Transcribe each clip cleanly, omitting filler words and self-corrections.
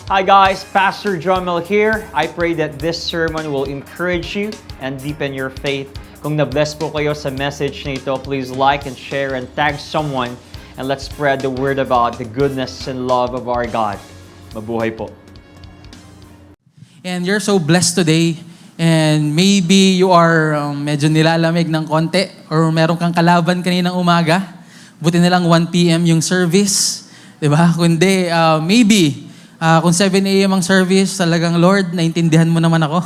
Hi guys, Pastor Jomel here. I pray that this sermon will encourage you and deepen your faith. Kung na-bless po kayo sa message na ito, please like and share and tag someone and let's spread the word about the goodness and love of our God. Mabuhay po. And you're so blessed today. And maybe you are medyo nilalamig ng konti or meron kang kalaban kaninang umaga. Buti na lang 1 p.m. yung service. Diba? Kundi maybe kung 7 a.m. ang service, talagang Lord, naintindihan mo naman ako.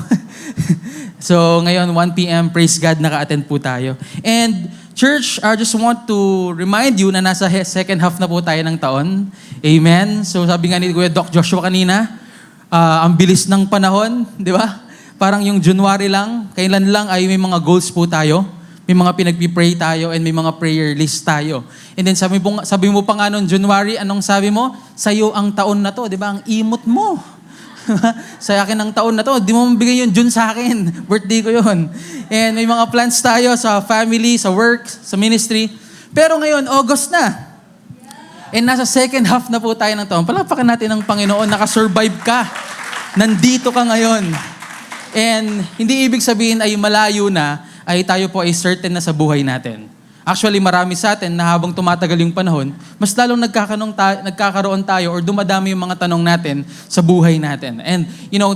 So ngayon 1 p.m., praise God, naka-attend po tayo. And church, I just want to remind you na nasa second half na po tayo ng taon. Amen? So sabi nga ni Kuya Doc Joshua kanina, ang bilis ng panahon, di ba? Parang yung January lang, kailan lang ay may mga goals po tayo, may mga pinagpipray tayo, and may mga prayer list tayo. And then sabi mo pa nga noong January, anong sabi mo? Sa'yo ang taon na to, di ba? Ang imot mo. Sa akin ang taon na to, di mo mabigay yung June sa akin. Birthday ko yun. And may mga plans tayo sa family, sa work, sa ministry. Pero ngayon, August na. And nasa second half na po tayo ng taon. Palakpakan natin ang Panginoon, nakasurvive ka. Nandito ka ngayon. And hindi ibig sabihin ay malayo na, ay tayo po ay certain na sa buhay natin. Actually, marami sa atin na habang tumatagal yung panahon, mas lalong nagkakaroon tayo or dumadami yung mga tanong natin sa buhay natin. And,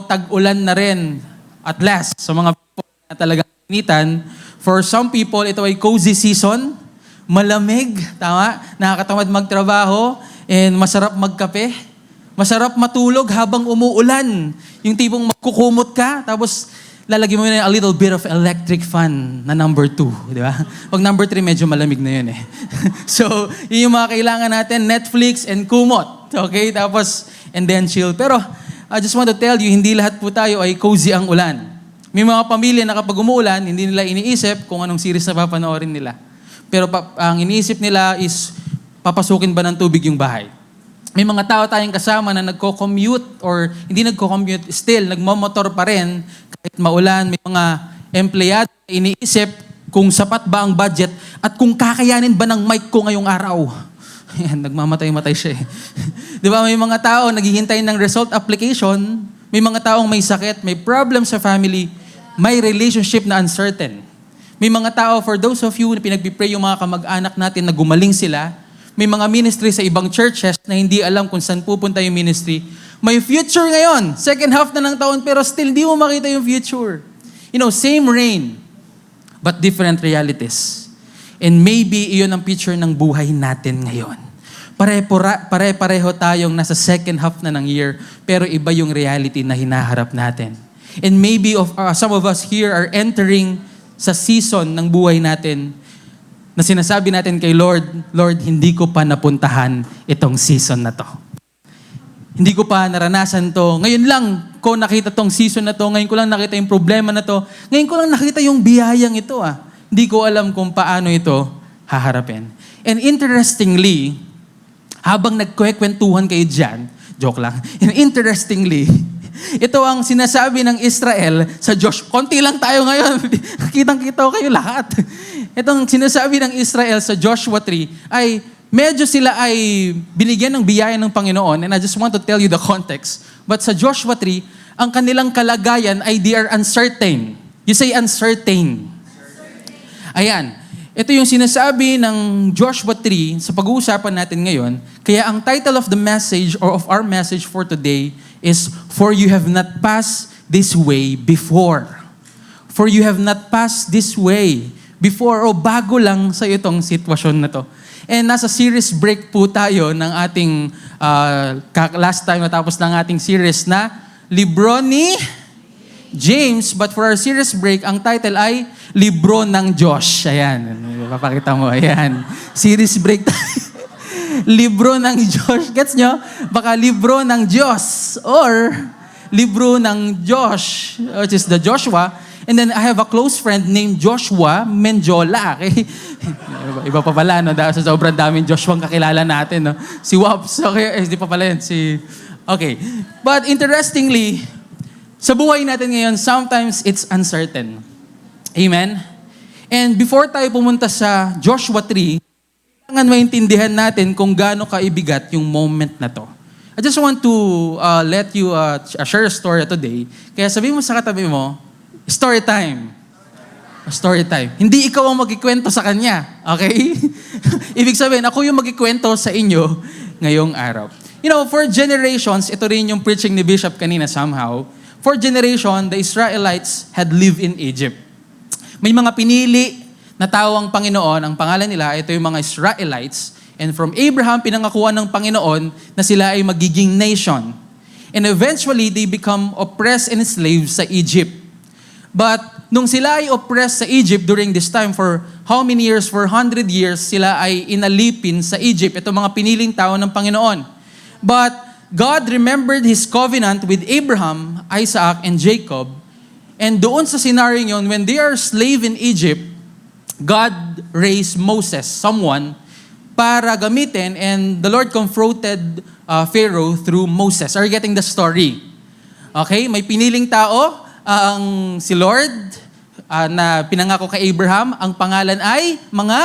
tag-ulan na rin at last sa mga people na talagang initan. For some people, ito ay cozy season, malamig, tama? Nakakatamad magtrabaho, and masarap magkape. Masarap matulog habang umuulan. Yung tipong magkukumot ka, tapos lalagyan mo na a little bit of electric fan na number 2, di ba? Pag number 3, medyo malamig na yun eh. So, yun yung mga kailangan natin, Netflix and kumot. Okay? Tapos, and then chill. Pero, I just want to tell you, hindi lahat po tayo ay cozy ang ulan. May mga pamilya na kapag umuulan, hindi nila iniisip kung anong series na papanoorin nila. Pero ang iniisip nila is, papasukin ba ng tubig yung bahay? May mga tao tayong kasama na nagko-commute or hindi nagko-commute, still, nagmamotor pa rin kahit maulan. May mga empleyado na iniisip kung sapat ba ang budget at kung kakayanin ba ng mic ko ngayong araw. Ayan, nagmamatay-matay siya eh. Di ba, may mga tao naghihintay ng result application, may mga taong may sakit, may problem sa family, may relationship na uncertain. May mga tao, for those of you na pinagpipray yung mga kamag-anak natin na gumaling sila, may mga ministry sa ibang churches na hindi alam kung saan pupunta yung ministry. May future ngayon. Second half na ng taon, pero still di mo makita yung future. Same rain, but different realities. And maybe iyon ang picture ng buhay natin ngayon. Pare-pareho tayong nasa second half na ng year, pero iba yung reality na hinaharap natin. And maybe some of us here are entering sa season ng buhay natin na sinasabi natin kay Lord, Lord, hindi ko pa napuntahan itong season na to. Hindi ko pa naranasan to. Ngayon lang ko nakita tong season na to. Ngayon ko lang nakita yung problema na to. Ngayon ko lang nakita yung biyayang ito. Hindi ko alam kung paano ito haharapin. And interestingly, habang nagkwekwentuhan kayo dyan, joke lang, and interestingly, ito ang sinasabi ng Israel sa Joshua. Konti lang tayo ngayon. Kitang-kita kayo lahat. Itong sinasabi ng Israel sa Joshua 3 ay medyo sila ay binigyan ng biyaya ng Panginoon. And I just want to tell you the context. But sa Joshua 3, ang kanilang kalagayan ay they are uncertain. You say uncertain. Ayan. Ito yung sinasabi ng Joshua 3 sa pag-uusapan natin ngayon. Kaya ang title of the message or of our message for today is, For you have not passed this way before. For you have not passed this way before. O bago lang sa itong sitwasyon na to. And nasa series break po tayo ng ating last time natapos ng ating series na Libro ni James. But for our series break, ang title ay Libro ng Diyos. Ayan, papakita mo. Ayan, series break tayo. Libro ng Diyos. Gets nyo? Baka libro ng Diyos or libro ng Josh, which is the Joshua. And then I have a close friend named Joshua Menjola. Okay? Iba pa pala, no? Dahil sa sobrang daming Joshua ang kakilala natin, no? Si Waps. Okay, di pa pala yun. Okay. But interestingly, sa buhay natin ngayon, sometimes it's uncertain. Amen? And before tayo pumunta sa Joshua 3, kailangan maintindihan natin kung gaano kaibigat yung moment na to. I just want to let you share a story today. Kaya sabihin mo sa katabi mo, story time. Story time. Hindi ikaw ang magkikwento sa kanya. Okay? Ibig sabihin, ako yung magkikwento sa inyo ngayong araw. You know, for generations, ito rin yung preaching ni Bishop kanina somehow. For generation, the Israelites had lived in Egypt. May mga pinili na tao ang Panginoon, ang pangalan nila, ito yung mga Israelites. And from Abraham, pinangakuan ng Panginoon na sila ay magiging nation. And eventually, they become oppressed and enslaved sa Egypt. But nung sila ay oppressed sa Egypt during this time, for how many years? For 100 years, sila ay inalipin sa Egypt. Ito mga piniling tao ng Panginoon. But God remembered His covenant with Abraham, Isaac, and Jacob. And doon sa scenario yun, when they are slave in Egypt, God raised Moses, someone, para gamitin, and the Lord confronted Pharaoh through Moses. Are you getting the story? Okay, may piniling tao, ang si Lord na pinangako kay Abraham, ang pangalan ay mga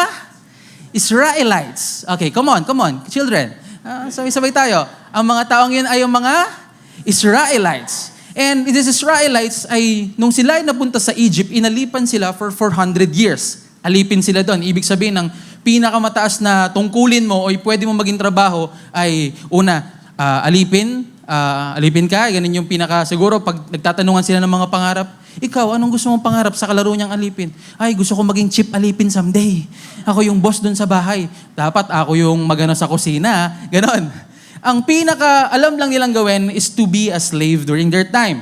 Israelites. Okay, come on, children. Sabay-sabay tayo. Ang mga taong yun ay yung mga Israelites. And these Israelites ay, nung sila ay napunta sa Egypt, inalipan sila for 400 years. Alipin sila doon. Ibig sabihin ng pinakamataas na tungkulin mo o pwede mo maging trabaho ay una, alipin ka. Ganun yung siguro pag nagtatanungan sila ng mga pangarap, ikaw, anong gusto mong pangarap sa kalaro niyang alipin? Ay, gusto ko maging chief alipin someday. Ako yung boss doon sa bahay. Dapat ako yung magano sa kusina. Ganon. Ang alam lang nilang gawin is to be a slave during their time.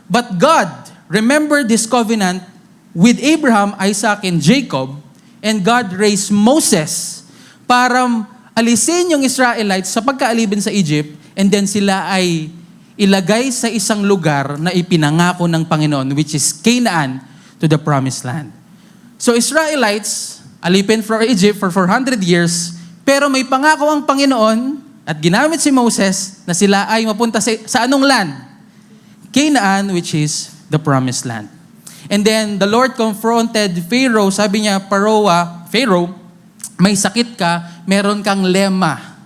But God remembered this covenant with Abraham, Isaac, and Jacob, and God raised Moses para alisin yung Israelites sa pagkaalipin sa Egypt, and then sila ay ilagay sa isang lugar na ipinangako ng Panginoon, which is Canaan, to the promised land. So Israelites, alipin from Egypt for 400 years, pero may pangako ang Panginoon at ginamit si Moses na sila ay mapunta sa anong land? Canaan, which is the promised land. And then the Lord confronted Pharaoh. Sabi niya, Pharaoh, may sakit ka, meron kang lema.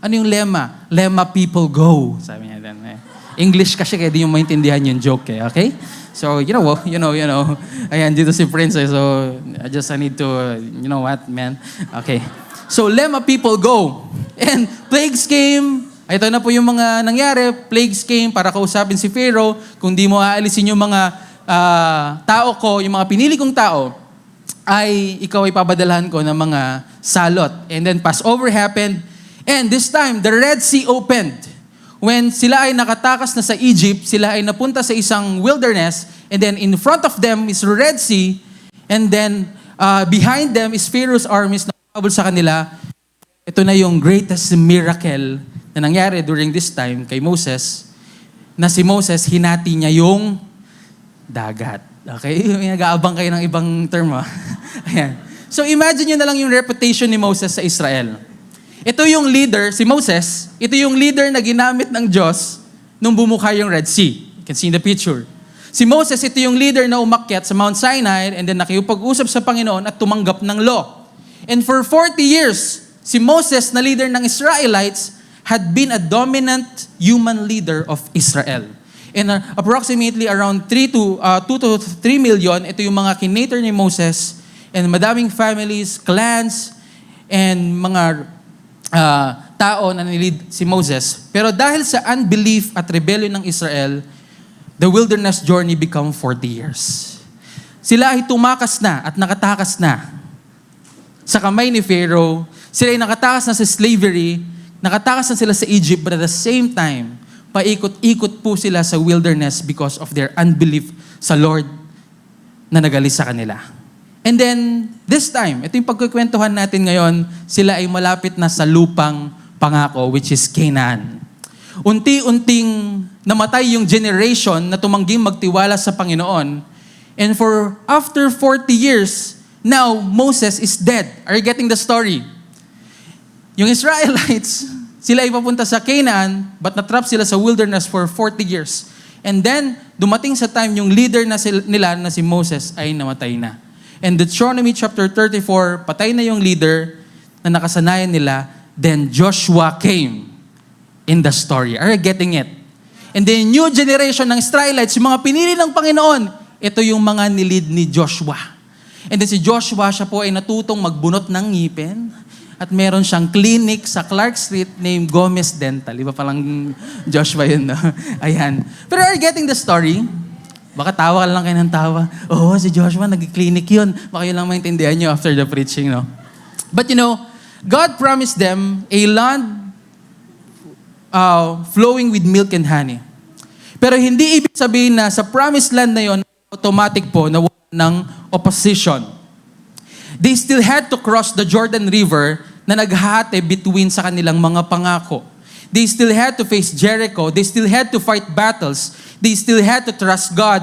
Ano yung lema? Lema people go. Sabi niya din. English kasi kaya di yung maintindihan yung joke. Okay? So, you know. Ayan, dito si Princess. So, I need to, you know what, man? Okay. So, lema people go. And plagues came. Ito na po yung mga nangyari. Plagues came para kausapin si Pharaoh. Kung di mo aalisin yung mga tao ko, yung mga pinili kong tao, ay ikaw ay papadalahan ko ng mga salot. And then Passover happened. And this time, the Red Sea opened. When sila ay nakatakas na sa Egypt, sila ay napunta sa isang wilderness. And then in front of them is the Red Sea. And then behind them is Pharaoh's armies na habol sa kanila. Ito na yung greatest miracle na nangyari during this time kay Moses, na si Moses, hinati niya yung dagat. Okay? Nag-aabang kayo ng ibang term. Ayan. So imagine nyo na lang yung reputation ni Moses sa Israel. Ito yung leader, si Moses, ito yung leader na ginamit ng Diyos nung bumukha yung Red Sea. You can see in the picture. Si Moses, ito yung leader na umakyat sa Mount Sinai and then nakipag-usap sa Panginoon at tumanggap ng law. And for 40 years, si Moses na leader ng Israelites had been a dominant human leader of Israel. And approximately around 2 to 3 million, ito yung mga kinater ni Moses, and madaming families, clans, and mga tao na nilid si Moses. Pero dahil sa unbelief at rebellion ng Israel, the wilderness journey become 40 years. Sila ay tumakas na at nakatakas na sa kamay ni Pharaoh. Sila ay nakatakas na sa slavery, nakatakas na sila sa Egypt, but at the same time, paikot-ikot po sila sa wilderness because of their unbelief sa Lord na nagalis sa kanila. And then, this time, ito yung pagkukwentuhan natin ngayon, sila ay malapit na sa lupang pangako, which is Canaan. Unti-unting namatay yung generation na tumangging magtiwala sa Panginoon. And after 40 years, now Moses is dead. Are you getting the story? Yung Israelites, sila ay papunta sa Canaan, but natrap sila sa wilderness for 40 years. And then, dumating sa time yung leader nila na si Moses ay namatay na. And Deuteronomy chapter 34, patay na yung leader na nakasanayan nila. Then Joshua came. in the story. Are you getting it? And the new generation ng Israelites, yung mga pinili ng Panginoon, ito yung mga nilid ni Joshua. And then si Joshua, siya po ay natutong magbunot ng ngipin at meron siyang clinic sa Clark Street named Gomez Dental. Iba palang Joshua yun, no? Ayan. Pero are you getting the story? Baka tawa ka lang kayo ng tawa. Oo, si Joshua, nag-clinic yun. Baka yun lang maintindihan nyo after the preaching, no? But you know, God promised them a land flowing with milk and honey. Pero hindi ibig sabihin na sa promised land na yon automatic po na wala ng opposition. They still had to cross the Jordan River na naghahati between sa kanilang mga pangako. They still had to face Jericho. They still had to fight battles. They still had to trust God.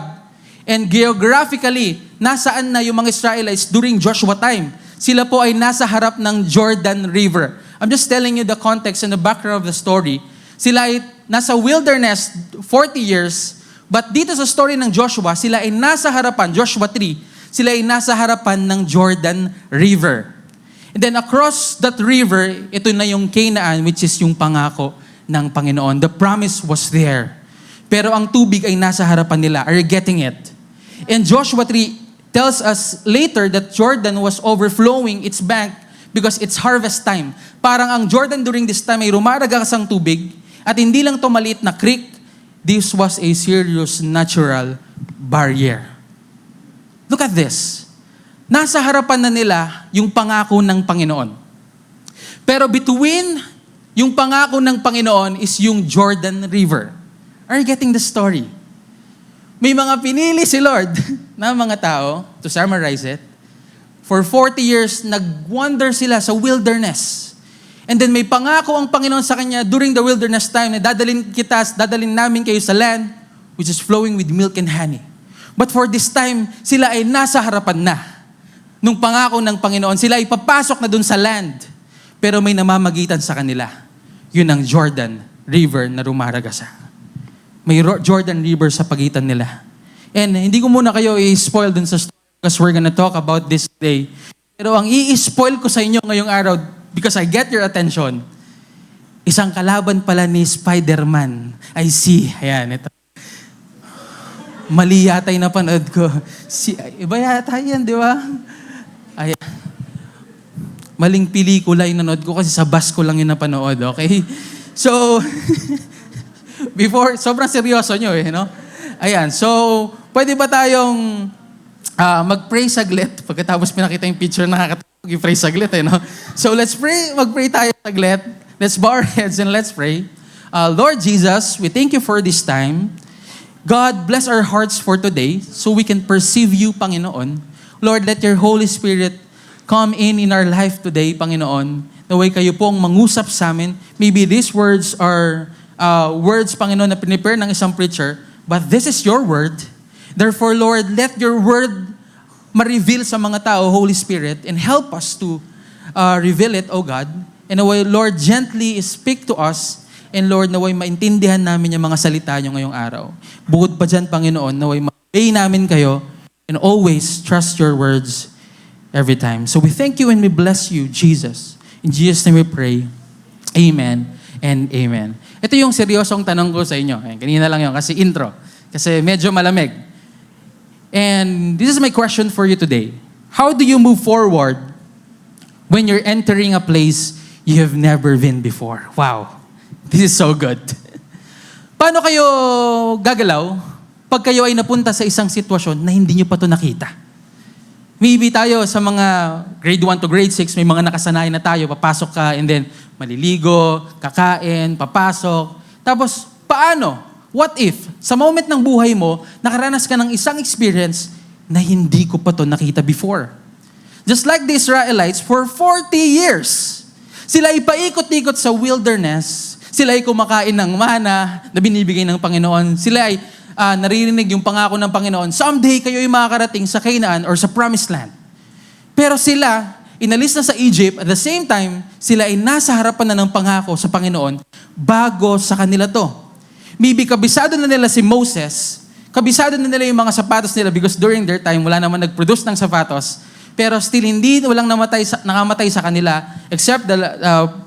And geographically, nasaan na yung mga Israelites during Joshua time? Sila po ay nasa harap ng Jordan River. I'm just telling you the context and the background of the story. Sila ay nasa wilderness 40 years, but dito sa story ng Joshua, sila ay nasa harapan, Joshua 3, sila ay nasa harapan ng Jordan River. And then across that river, ito na yung Canaan, which is yung pangako ng Panginoon. The promise was there. Pero ang tubig ay nasa harapan nila. Are you getting it? And Joshua 3 tells us later that Jordan was overflowing its bank because it's harvest time. Parang ang Jordan during this time ay rumaragas ang tubig at hindi lang to maliit na creek. This was a serious natural barrier. Look at this. Nasa harapan na nila yung pangako ng Panginoon. Pero between yung pangako ng Panginoon is yung Jordan River. Are you getting the story? May mga pinili si Lord na mga tao, to summarize it, for 40 years, nag-wander sila sa wilderness. And then may pangako ang Panginoon sa kanya during the wilderness time na dadalhin namin kayo sa land which is flowing with milk and honey. But for this time, sila ay nasa harapan na nung pangako ng Panginoon. Sila ay papasok na dun sa land. Pero may namamagitan sa kanila. Yun ang Jordan River na rumaragasa. May Jordan River sa pagitan nila. And hindi ko muna kayo i-spoil dun sa story because we're gonna talk about this today. Pero ang i-spoil ko sa inyo ngayong araw, because I get your attention, isang kalaban pala ni Spider-Man. I see. Ayan, ito. Mali yata yung napanood ko. Iba yata yan, di ba? Ayan. Maling pelikula yung nanood ko kasi sa bus ko lang yung napanood, okay? So, before, sobrang seryoso nyo eh, no? Ayan, so, pwede ba tayong mag-pray saglit? Pagkatapos pinakita yung picture, nakakatawa, i-pray saglit eh, no? So, let's pray, mag-pray tayo saglit. Let's bow our heads and let's pray. Lord Jesus, we thank you for this time. God, bless our hearts for today so we can perceive you, Panginoon. Lord, let your Holy Spirit come in our life today, Panginoon. Naway kayo pong mangusap sa amin. Maybe these words are words, Panginoon, na pinipare ng isang preacher, but this is your word. Therefore, Lord, let your word ma-reveal sa mga tao, Holy Spirit, and help us to reveal it, O God. And naway, Lord, gently speak to us. And Lord, naway maintindihan namin yung mga salita nyo ngayong araw. Bukod pa dyan, Panginoon, naway ma-obey namin kayo and always trust your words every time. So we thank you and we bless you, Jesus. In Jesus' name we pray. Amen and amen. Ito yung seryosong tanong ko sa inyo. Ayan, kanina lang yun kasi intro. Kasi medyo malamig. And this is my question for you today. How do you move forward when you're entering a place you have never been before? Wow. This is so good. Paano kayo gagalaw pag kayo ay napunta sa isang sitwasyon na hindi nyo pa ito nakita? Maybe tayo sa mga grade 1 to grade 6, may mga nakasanayan na tayo, papasok ka and then maliligo, kakain, papasok. Tapos, paano? What if, sa moment ng buhay mo, nakaranas ka ng isang experience na hindi ko pa ito nakita before? Just like the Israelites, for 40 years, sila ay paikot-ikot sa wilderness. Sila ay kumakain ng mana na binibigay ng Panginoon. Sila ay naririnig yung pangako ng Panginoon. Someday, kayo ay makakarating sa Canaan or sa Promised Land. Pero sila, inalis na sa Egypt, at the same time, sila ay nasa harapan na ng pangako sa Panginoon bago sa kanila to. Maybe kabisado na nila si Moses, kabisado na nila yung mga sapatos nila because during their time, wala naman nag-produce ng sapatos. Pero still, hindi walang nakamatay sa kanila except the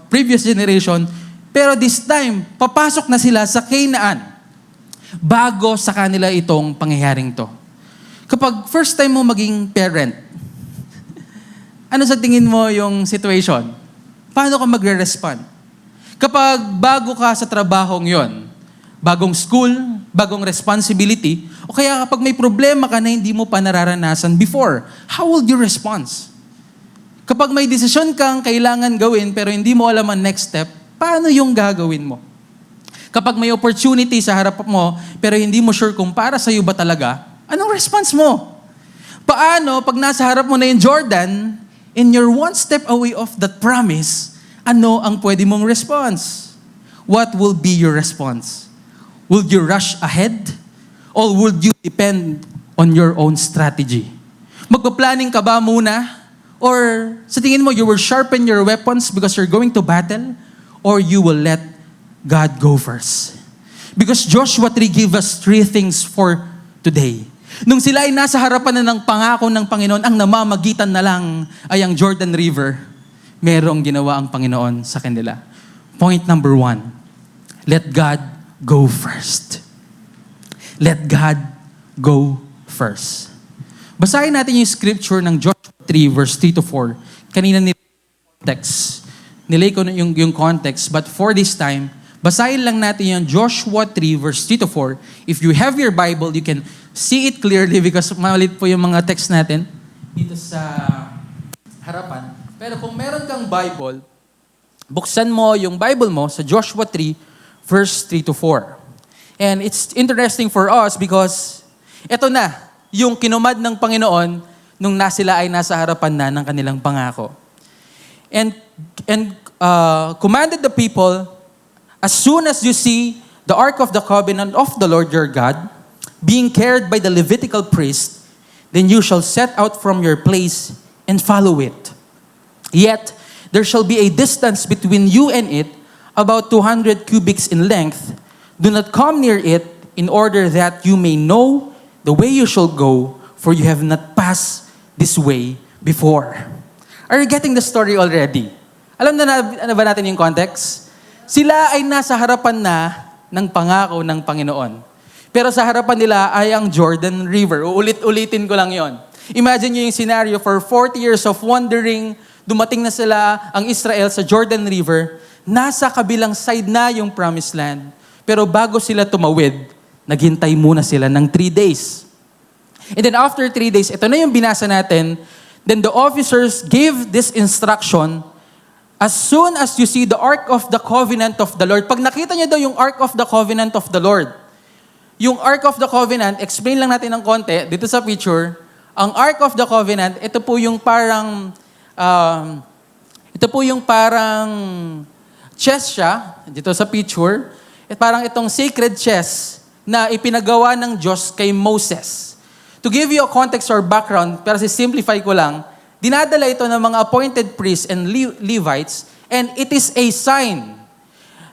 previous generation. Pero this time, papasok na sila sa Canaan bago sa kanila itong pangyayaring to. Kapag first time mo maging parent, ano sa tingin mo yung situation? Paano ka magre-respond? Kapag bago ka sa trabahong yon, bagong school, bagong responsibility, o kaya kapag may problema ka na hindi mo pa nararanasan before, how will you respond? Kapag may desisyon kang kailangan gawin pero hindi mo alam ang next step, paano yung gagawin mo? Kapag may opportunity sa harap mo pero hindi mo sure kung para sa'yo ba talaga, anong response mo? Paano pag nasa harap mo na yung Jordan, and you're one step away of that promise, ano ang pwede mong response? What will be your response? Will you rush ahead? Or would you depend on your own strategy? Magpa-planning ka ba muna? Or sa tingin mo, you will sharpen your weapons because you're going to battle? Or you will let God go first? Because Joshua 3 gave us 3 things for today. Nung sila ay nasa harapan na ng pangako ng Panginoon, ang namamagitan na lang ay ang Jordan River, merong ginawa ang Panginoon sa kanila. Point number 1, let God go first. Let God go first. Basahin natin yung scripture ng Joshua 3 verse 3 to 4. Kanina nilay ko yung context, but for this time, basahin lang natin yung Joshua 3 verse 3 to 4. If you have your Bible, you can see it clearly because malit po yung mga text natin dito sa harapan. Pero kung meron kang Bible, buksan mo yung Bible mo sa Joshua 3 verse 3 to 4. And it's interesting for us because ito na, yung kinumad ng Panginoon nung sila ay nasa harapan na ng kanilang pangako. And commanded the people, as soon as you see the Ark of the Covenant of the Lord your God being carried by the Levitical priest, then you shall set out from your place and follow it. Yet there shall be a distance between you and it, about 200 cubits in length. Do not come near it, in order that you may know the way you shall go, for you have not passed this way before. Are you getting the story already? Alam na ba natin yung context? Sila ay nasa harapan na ng pangako ng Panginoon. Pero sa harapan nila ay ang Jordan River. Ulit-ulitin ko lang yon. Imagine nyo yung scenario, for 40 years of wandering, dumating na sila ang Israel sa Jordan River, nasa kabilang side na yung promised land. Pero bago sila tumawid, naghintay muna sila ng 3 days. And then after 3 days, ito na yung binasa natin, then the officers gave this instruction, as soon as you see the Ark of the Covenant of the Lord. Pag nakita niyo daw yung Ark of the Covenant of the Lord, yung Ark of the Covenant, explain lang natin ng konti, dito sa picture, ang Ark of the Covenant, ito po yung parang chest siya, dito sa picture, parang itong sacred chest na ipinagawa ng Diyos kay Moses. To give you a context or background, pero simplify ko lang, dinadala ito ng mga appointed priests and Levites, and it is a sign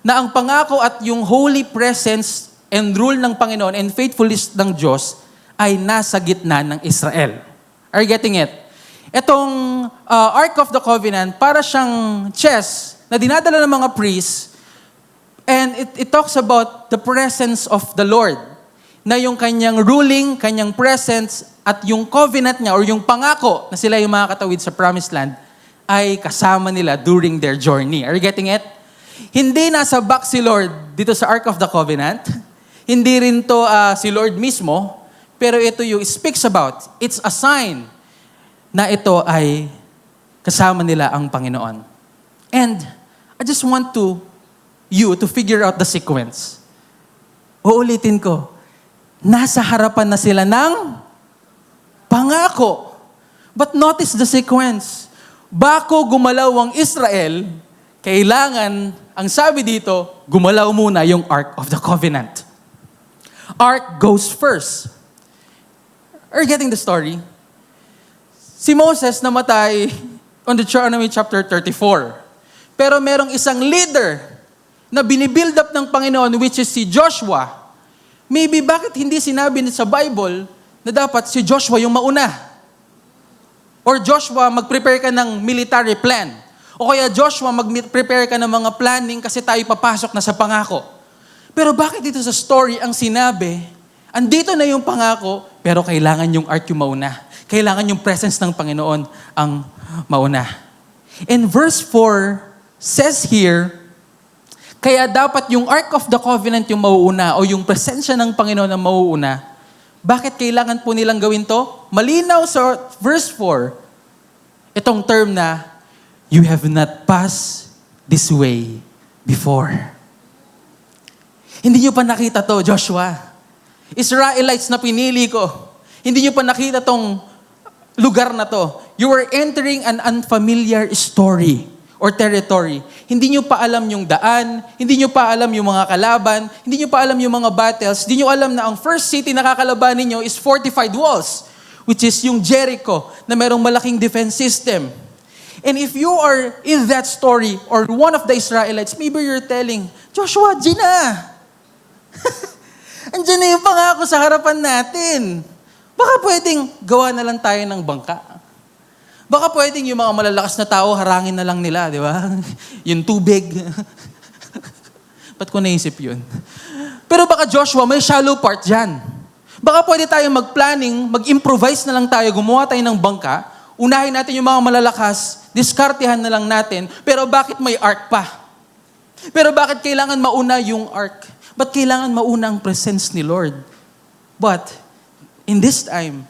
na ang pangako at yung holy presence and rule ng Panginoon and faithfulness ng Diyos ay nasa gitna ng Israel. Are you getting it? Itong Ark of the Covenant, para siyang chest na dinadala ng mga priests, and it talks about the presence of the Lord, na yung kanyang ruling, kanyang presence, at yung covenant niya or yung pangako na sila yung makakatawid sa promised land ay kasama nila during their journey. Are you getting it? Hindi nasa back si Lord dito sa Ark of the Covenant. Hindi rin to si Lord mismo, pero ito yung speaks about. It's a sign na ito ay kasama nila ang Panginoon. And I just want you to figure out the sequence. Uulitin ko. Nasa harapan na sila ng pangako. But notice the sequence. Bako gumalaw ang Israel, kailangan, ang sabi dito, gumalaw muna yung Ark of the Covenant. Ark goes first. Are you getting the story? Si Moses namatay on Deuteronomy chapter 34. Pero merong isang leader na binibuild up ng Panginoon, which is si Joshua. Maybe bakit hindi sinabi sa Bible na dapat si Joshua yung mauna? Or Joshua, mag-prepare ka ng military plan. O kaya Joshua, mag-prepare ka ng mga planning kasi tayo papasok na sa pangako. Pero bakit dito sa story ang sinabi, andito na yung pangako, pero kailangan yung ark yung mauna. Kailangan yung presence ng Panginoon ang mauna. And verse 4 says here, kaya dapat yung Ark of the Covenant yung mauuna o yung presensya ng Panginoon ang mauuna. Bakit kailangan po nilang gawin to? Malinaw sa verse 4, itong term na, you have not passed this way before. Hindi nyo pa nakita to, Joshua. Israelites na pinili ko. Hindi nyo pa nakita tong lugar na to. You are entering an unfamiliar story or territory. Hindi nyo pa alam yung daan, hindi nyo pa alam yung mga kalaban, hindi nyo pa alam yung mga battles, hindi nyo alam na ang first city na kakalabanin nyo is fortified walls, which is yung Jericho, na merong malaking defense system. And if you are in that story, or one of the Israelites, maybe you're telling, Joshua, dyan na! Andyan na yung pangako sa harapan natin. Baka pwedeng gawa na lang tayo ng bangka. Baka pwedeng yung mga malalakas na tao, harangin na lang nila, di ba? Yung tubig. Ba't ko naisip yun? Pero baka Joshua, may shallow part dyan. Baka pwede tayo mag-planning, mag-improvise na lang tayo, gumawa tayo ng bangka, unahin natin yung mga malalakas, diskartehan na lang natin, pero bakit may ark pa? Pero bakit kailangan mauna yung ark? Ba't kailangan mauna ang presence ni Lord? But, in this time,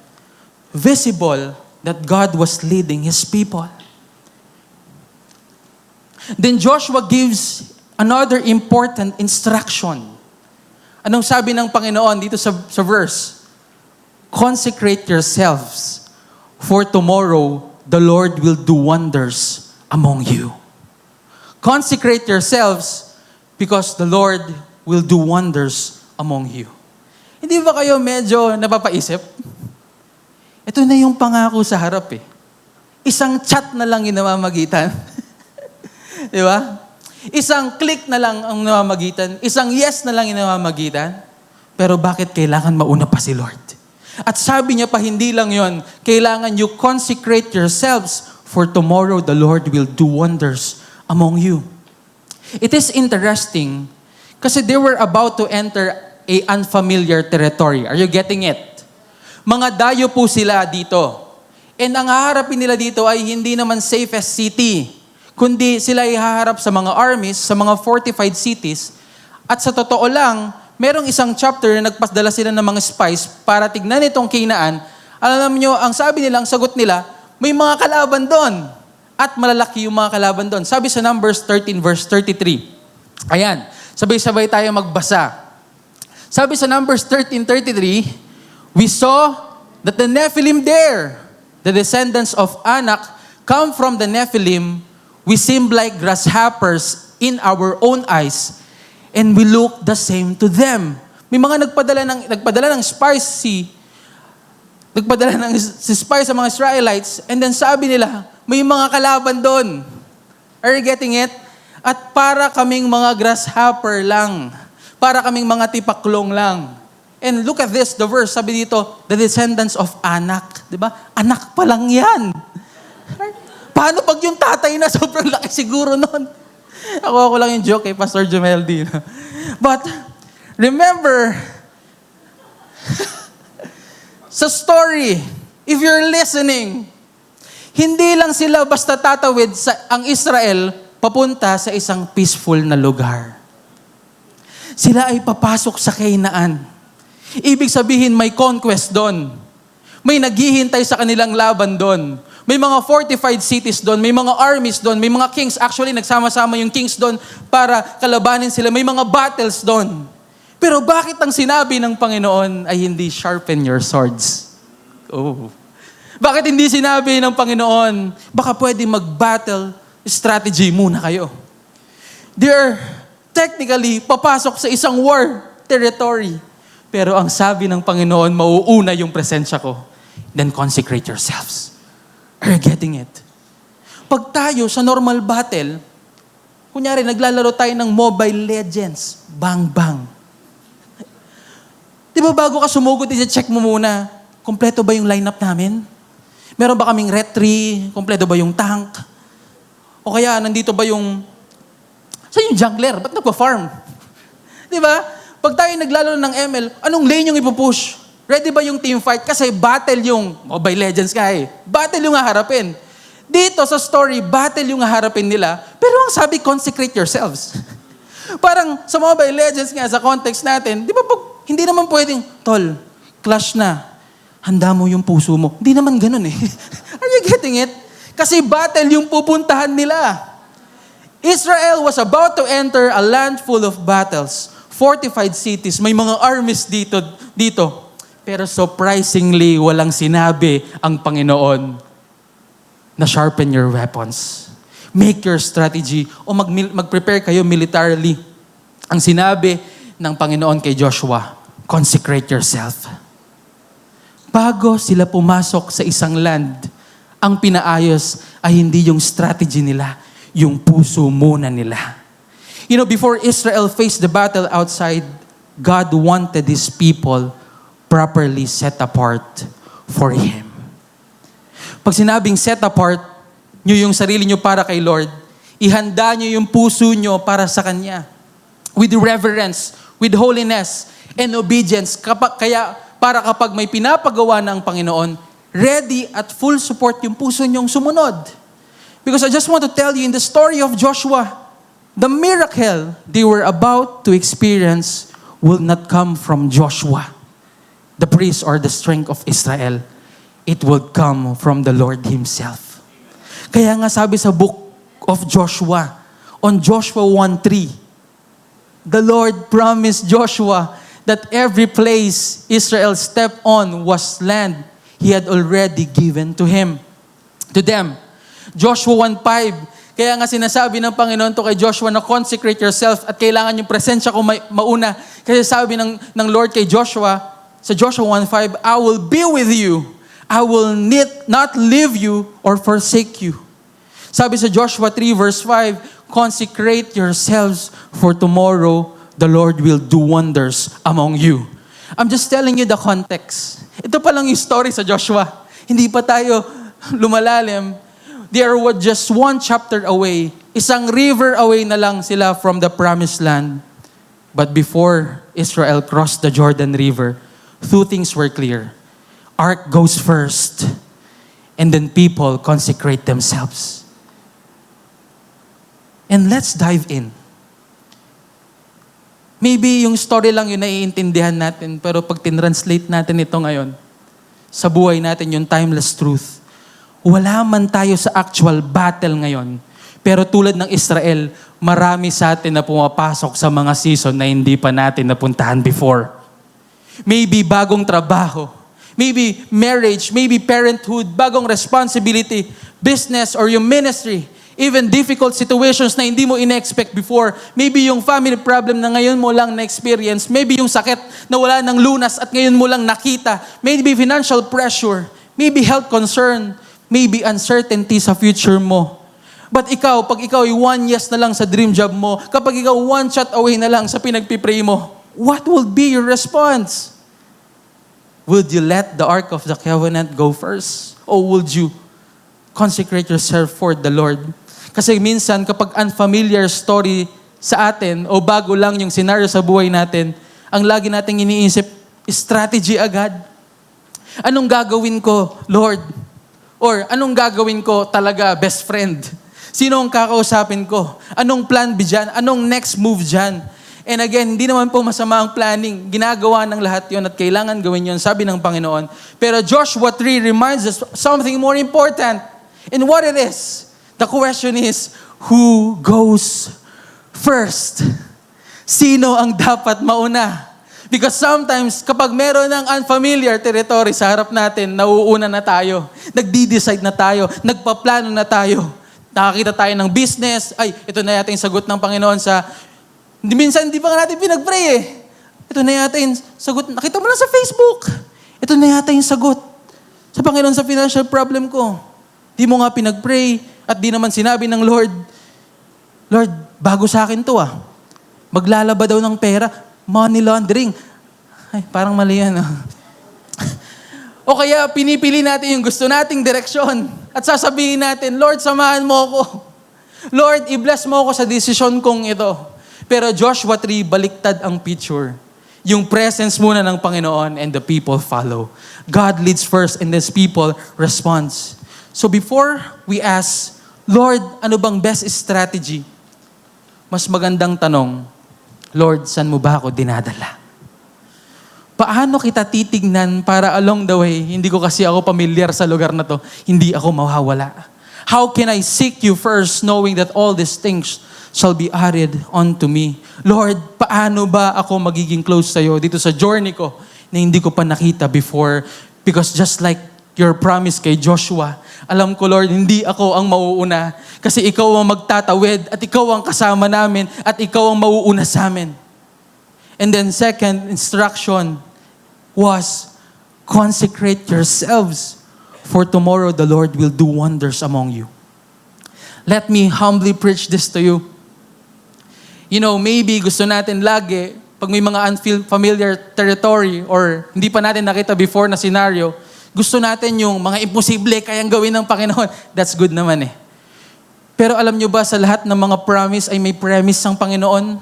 visible that God was leading His people. Then Joshua gives another important instruction. Anong sabi ng Panginoon dito sa verse? Consecrate yourselves, for tomorrow the Lord will do wonders among you. Consecrate yourselves because the Lord will do wonders among you. Hindi ba kayo medyo napapaisip? Ito na yung pangako sa harap eh. Isang chat na lang yung namamagitan. Di ba? Isang click na lang ang namamagitan. Isang yes na lang yung namamagitan. Pero bakit kailangan mauna pa si Lord? At sabi niya pa, hindi lang yon, kailangan you consecrate yourselves for tomorrow the Lord will do wonders among you. It is interesting kasi they were about to enter a unfamiliar territory. Are you getting it? Mga dayo po sila dito. And ang haharapin nila dito ay hindi naman safest city, kundi sila ay haharap sa mga armies, sa mga fortified cities. At sa totoo lang, merong isang chapter na nagpadala sila ng mga spies para tignan itong Canaan. Alam nyo, ang sabi nila, ang sagot nila, may mga kalaban doon. At malalaki yung mga kalaban doon. Sabi sa Numbers 13 verse 33. Ayan, sabay-sabay tayo magbasa. Sabi sa Numbers 13:33, we saw that the Nephilim there, the descendants of Anak, come from the Nephilim. We seemed like grasshoppers in our own eyes, and we look the same to them. May mga nagpadala ng spies si spies sa mga Israelites, and then sabi nila, may mga kalaban doon. Are you getting it? At para kaming mga grasshopper lang. Para kaming mga tipaklong lang. And look at this, the verse, sabi dito, the descendants of Anak. Diba? Anak pa lang yan. Paano pag yung tatay na sobrang laki siguro nun? Ako lang yung joke kay Pastor Jomeldi. But, remember, sa story, if you're listening, hindi lang sila basta tatawid ang Israel papunta sa isang peaceful na lugar. Sila ay papasok sa Canaan. Ibig sabihin, may conquest doon. May naghihintay sa kanilang laban doon. May mga fortified cities doon. May mga armies doon. May mga kings. Actually, nagsama-sama yung kings doon para kalabanin sila. May mga battles doon. Pero bakit ang sinabi ng Panginoon ay hindi sharpen your swords? Oh. Bakit hindi sinabi ng Panginoon, baka pwede mag-battle strategy muna kayo? They're technically papasok sa isang war territory. Pero ang sabi ng Panginoon, mauuna yung presensya ko. Then consecrate yourselves. Are you getting it? Pag tayo sa normal battle, kunyari naglalaro tayo ng Mobile Legends, bang-bang. Di ba bago ka sumugod, i-check mo muna, kompleto ba yung lineup namin? Meron ba kaming retry? Kompleto ba yung tank? O kaya, nandito ba yung... Saan yung jungler? Ba't nagpa-farm? Di ba? Pag tayo naglalaro ng ML, anong lane yung ipupush? Ready ba yung team fight? Kasi battle yung... Mobile Legends nga eh. Battle yung haharapin. Dito sa story, battle yung haharapin nila. Pero ang sabi, consecrate yourselves. Parang sa Mobile Legends nga, sa context natin, di ba hindi naman pwedeng, tol, clash na. Handa mo yung puso mo. Hindi naman ganun eh. Are you getting it? Kasi battle yung pupuntahan nila. Israel was about to enter a land full of battles, fortified cities, may mga armies dito. Pero surprisingly, walang sinabi ang Panginoon na sharpen your weapons. Make your strategy o mag-prepare kayo militarily. Ang sinabi ng Panginoon kay Joshua, consecrate yourself. Bago sila pumasok sa isang land, ang pinaayos ay hindi yung strategy nila, yung puso muna nila. You know, before Israel faced the battle outside, God wanted His people properly set apart for Him. Pag sinabing set apart, nyo yung sarili nyo para kay Lord, ihanda nyo yung puso nyo para sa Kanya. With reverence, with holiness, and obedience. Kaya para kapag may pinapagawa ng Panginoon, ready at full support yung puso nyong sumunod. Because I just want to tell you, in the story of Joshua, the miracle they were about to experience will not come from Joshua, the priest or the strength of Israel. It will come from the Lord Himself. Kaya nga sabi sa book of Joshua, on Joshua 1:3, the Lord promised Joshua that every place Israel stepped on was land He had already given to them. Joshua 1:5, kaya nga sinasabi ng Panginoon to kay Joshua na consecrate yourself at kailangan yung presensya ko mauna. Kasi sabi ng Lord kay Joshua, sa Joshua 1:5, I will be with you. I will not leave you or forsake you. Sabi sa Joshua 3 verse 5, consecrate yourselves for tomorrow the Lord will do wonders among you. I'm just telling you the context. Ito pa lang yung story sa Joshua. Hindi pa tayo lumalalim. They are just one chapter away. Isang river away na lang sila from the promised land. But before Israel crossed the Jordan River, two things were clear. Ark goes first, and then people consecrate themselves. And let's dive in. Maybe yung story lang yun naiintindihan natin, pero pag tinranslate natin ito ngayon, sa buhay natin yung timeless truth, wala man tayo sa actual battle ngayon, pero tulad ng Israel, marami sa atin na pumapasok sa mga season na hindi pa natin napuntahan before. Maybe bagong trabaho, maybe marriage, maybe parenthood, bagong responsibility, business or yung ministry, even difficult situations na hindi mo ina-expect before. Maybe yung family problem na ngayon mo lang na-experience. Maybe yung sakit na wala ng lunas at ngayon mo lang nakita. Maybe financial pressure. Maybe health concern. Maybe uncertainty sa future mo. But ikaw, pag ikaw ay 1 yes na lang sa dream job mo, kapag ikaw 1 shot away na lang sa pinagpipray mo, what will be your response? Would you let the Ark of the Covenant go first? Or would you consecrate yourself for the Lord? Kasi minsan, kapag unfamiliar story sa atin, o bago lang yung scenario sa buhay natin, ang lagi nating iniisip, strategy agad. Anong gagawin ko, Lord? Or anong gagawin ko talaga, best friend? Sino ang kakausapin ko? Anong plan B dyan? Anong next move dyan? And again, hindi naman po masama ang planning. Ginagawa ng lahat yon at kailangan gawin yon, sabi ng Panginoon. Pero Joshua 3 reminds us something more important. And what it is? The question is, who goes first? Sino ang dapat mauna? Because sometimes, kapag meron ng unfamiliar territory sa harap natin, nauuna na tayo. Nagdi-decide na tayo. Nagpaplano na tayo. Nakakita tayo ng business. Ay, ito na yata yung sagot ng Panginoon sa... Minsan, hindi pa nga natin pinag-pray eh. Ito na yata yung sagot. Nakita mo lang sa Facebook. Ito na yata yung sagot sa Panginoon sa financial problem ko. Di mo nga pinag-pray at di naman sinabi ng Lord, Lord, bago sa akin to maglalaba daw ng pera, money laundering. Ay, parang mali yan. O kaya pinipili natin yung gusto nating direksyon at sasabihin natin, Lord, samahan mo ako. Lord, i-bless mo ako sa desisyon kong ito. Pero Joshua 3, baliktad ang picture. Yung presence muna ng Panginoon and the people follow. God leads first and then people responds. So before we ask, Lord, ano bang best strategy? Mas magandang tanong, Lord, saan mo ba ako dinadala? Paano kita titignan para along the way, hindi ko kasi ako pamilyar sa lugar na to, hindi ako mawawala. How can I seek you first knowing that all these things shall be added unto me? Lord, paano ba ako magiging close sa'yo dito sa journey ko na hindi ko pa nakita before? Because just like your promise kay Joshua, alam ko, Lord, hindi ako ang mauuna kasi ikaw ang magtatawid at ikaw ang kasama namin at ikaw ang mauuna sa amin. And then second instruction was, consecrate yourselves, for tomorrow the Lord will do wonders among you. Let me humbly preach this to you. You know, maybe gusto natin lagi, pag may mga unfamiliar territory or hindi pa natin nakita before na scenario, gusto natin yung mga imposible kayang gawin ng Panginoon. That's good naman eh. Pero alam nyo ba, sa lahat ng mga promise ay may premise ng Panginoon?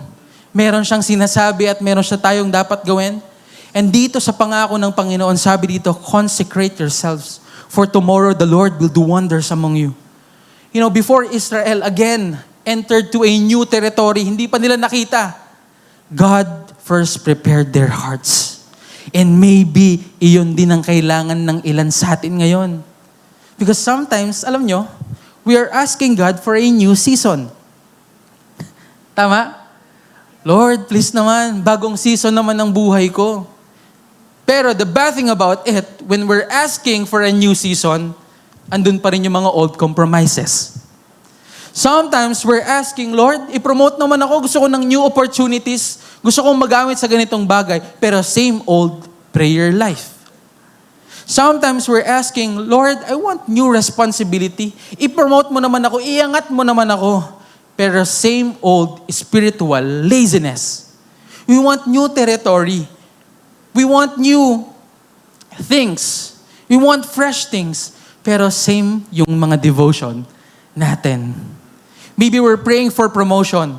Meron siyang sinasabi at meron siya tayong dapat gawin. And dito sa pangako ng Panginoon, sabi dito, consecrate yourselves, for tomorrow the Lord will do wonders among you. You know, before Israel again entered to a new territory, hindi pa nila nakita. God first prepared their hearts. And maybe, iyon din ang kailangan ng ilan sa atin ngayon. Because sometimes, alam nyo, we are asking God for a new season. Tama? Lord, please naman, bagong season naman ng buhay ko. Pero the bad thing about it, when we're asking for a new season, andun pa rin yung mga old compromises. Sometimes we're asking, Lord, i-promote naman ako, gusto ko ng new opportunities, gusto kong magamit sa ganitong bagay, pero same old prayer life. Sometimes we're asking, Lord, I want new responsibility. I-promote mo naman ako, iangat mo naman ako, pero same old spiritual laziness. We want new territory. We want new things. We want fresh things. Pero same yung mga devotion natin. Maybe we're praying for promotion.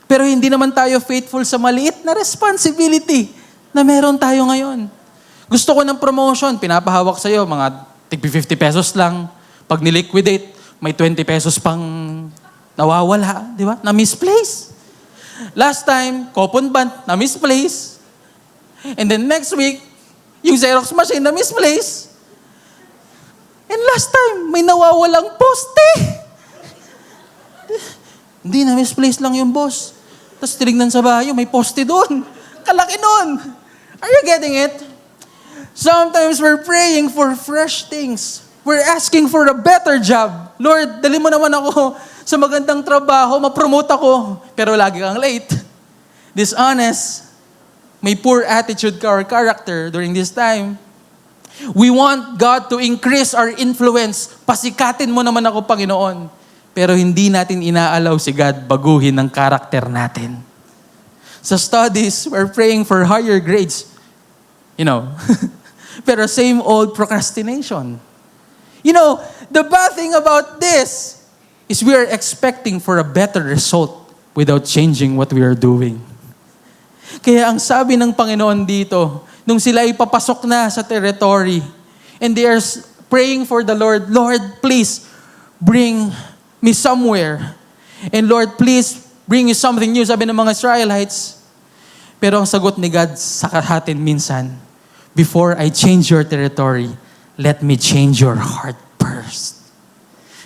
Pero hindi naman tayo faithful sa maliit na responsibility na meron tayo ngayon. Gusto ko ng promotion, pinapahawak sa'yo, mga tig-50 pesos lang. Pag niliquidate, may 20 pesos pang nawawala, di ba? Na-misplace. Last time, coupon band, na-misplace. And then next week, yung Xerox machine na-misplace. And last time, may nawawalang poste. Hindi, na-misplace lang yung boss. Tapos tinignan sa bahay, may poste doon. Kalaki nun. Are you getting it? Sometimes we're praying for fresh things. We're asking for a better job. Lord, dali mo naman ako sa magandang trabaho, ma-promote ako. Pero lagi kang late. Dishonest. May poor attitude ka or character during this time. We want God to increase our influence. Pasikatin mo naman ako, Panginoon. Pero hindi natin inaalaw si God baguhin ang karakter natin. Sa studies, we're praying for higher grades. You know. Pero same old procrastination. You know, the bad thing about this is we are expecting for a better result without changing what we are doing. Kaya ang sabi ng Panginoon dito, nung sila ipapasok na sa territory, and they are praying for the Lord, Lord, please bring me somewhere. And Lord, please bring me something new, sabi ng mga Israelites. Pero ang sagot ni God sa atin minsan, before I change your territory, let me change your heart first.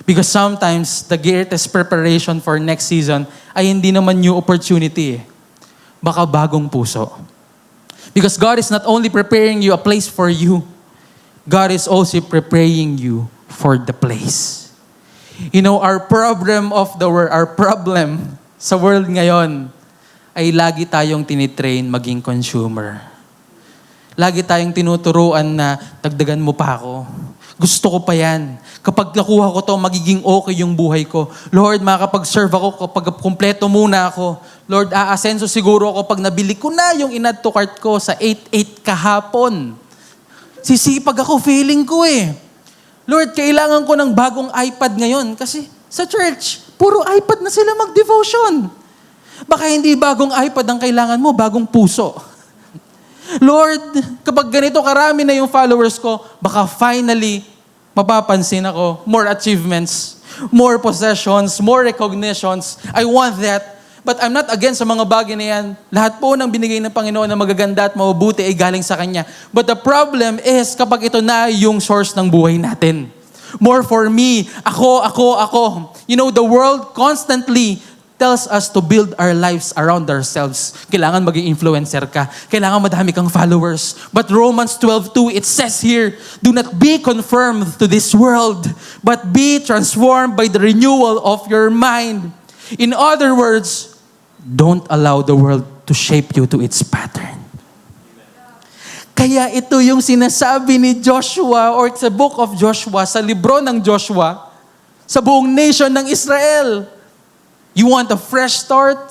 Because sometimes, the greatest preparation for next season ay hindi naman new opportunity eh. Baka bagong puso. Because God is not only preparing you a place for you, God is also preparing you for the place. You know, our problem sa world ngayon ay lagi tayong tinitrain maging consumer. Lagi tayong tinuturuan na dagdagan mo pa ako. Gusto ko pa yan. Kapag nakuha ko to, magiging okay yung buhay ko. Lord, makakapag-serve ako kapag kumpleto muna ako. Lord, aasenso siguro ako pag nabili ko na yung in-add to cart ko sa 8-8 kahapon. Sisipag ako, feeling ko eh. Lord, kailangan ko ng bagong iPad ngayon kasi sa church, puro iPad na sila mag-devotion. Baka hindi bagong iPad ang kailangan mo, bagong puso. Lord, kapag ganito karami na yung followers ko, baka finally, mapapansin ako, more achievements, more possessions, more recognitions. I want that. But I'm not against sa mga bagay na yan. Lahat po ng binigay ng Panginoon na magaganda at mabubuti ay galing sa Kanya. But the problem is kapag ito na yung source ng buhay natin. More for me. Ako. You know, the world constantly tells us to build our lives around ourselves. Kailangan maging influencer ka. Kailangan madami kang followers. But Romans 12:2, it says here, do not be conformed to this world, but be transformed by the renewal of your mind. In other words, don't allow the world to shape you to its pattern. Kaya ito yung sinasabi ni Joshua or sa book of Joshua, sa libro ng Joshua, sa buong nation ng Israel. You want a fresh start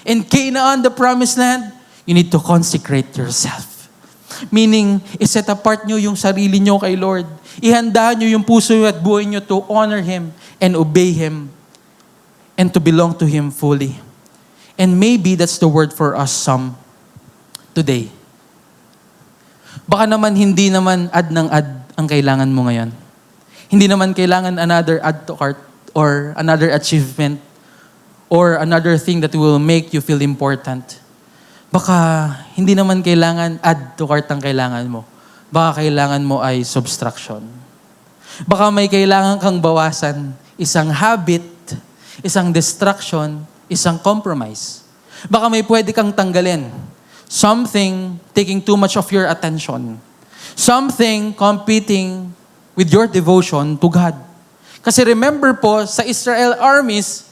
in Canaan, the promised land? You need to consecrate yourself. Meaning, iset apart nyo yung sarili nyo kay Lord. Ihanda nyo yung puso at buhay nyo to honor Him and obey Him and to belong to Him fully. And maybe that's the word for us some today. Baka naman hindi naman add ng add ang kailangan mo ngayon. Hindi naman kailangan another add to cart or another achievement or another thing that will make you feel important. Baka hindi naman kailangan add to cart ang kailangan mo. Baka kailangan mo ay subtraction. Baka may kailangan kang bawasan, isang habit, isang distraction, isang compromise. Baka may pwede kang tanggalin. Something taking too much of your attention. Something competing with your devotion to God. Kasi remember po, sa Israel armies,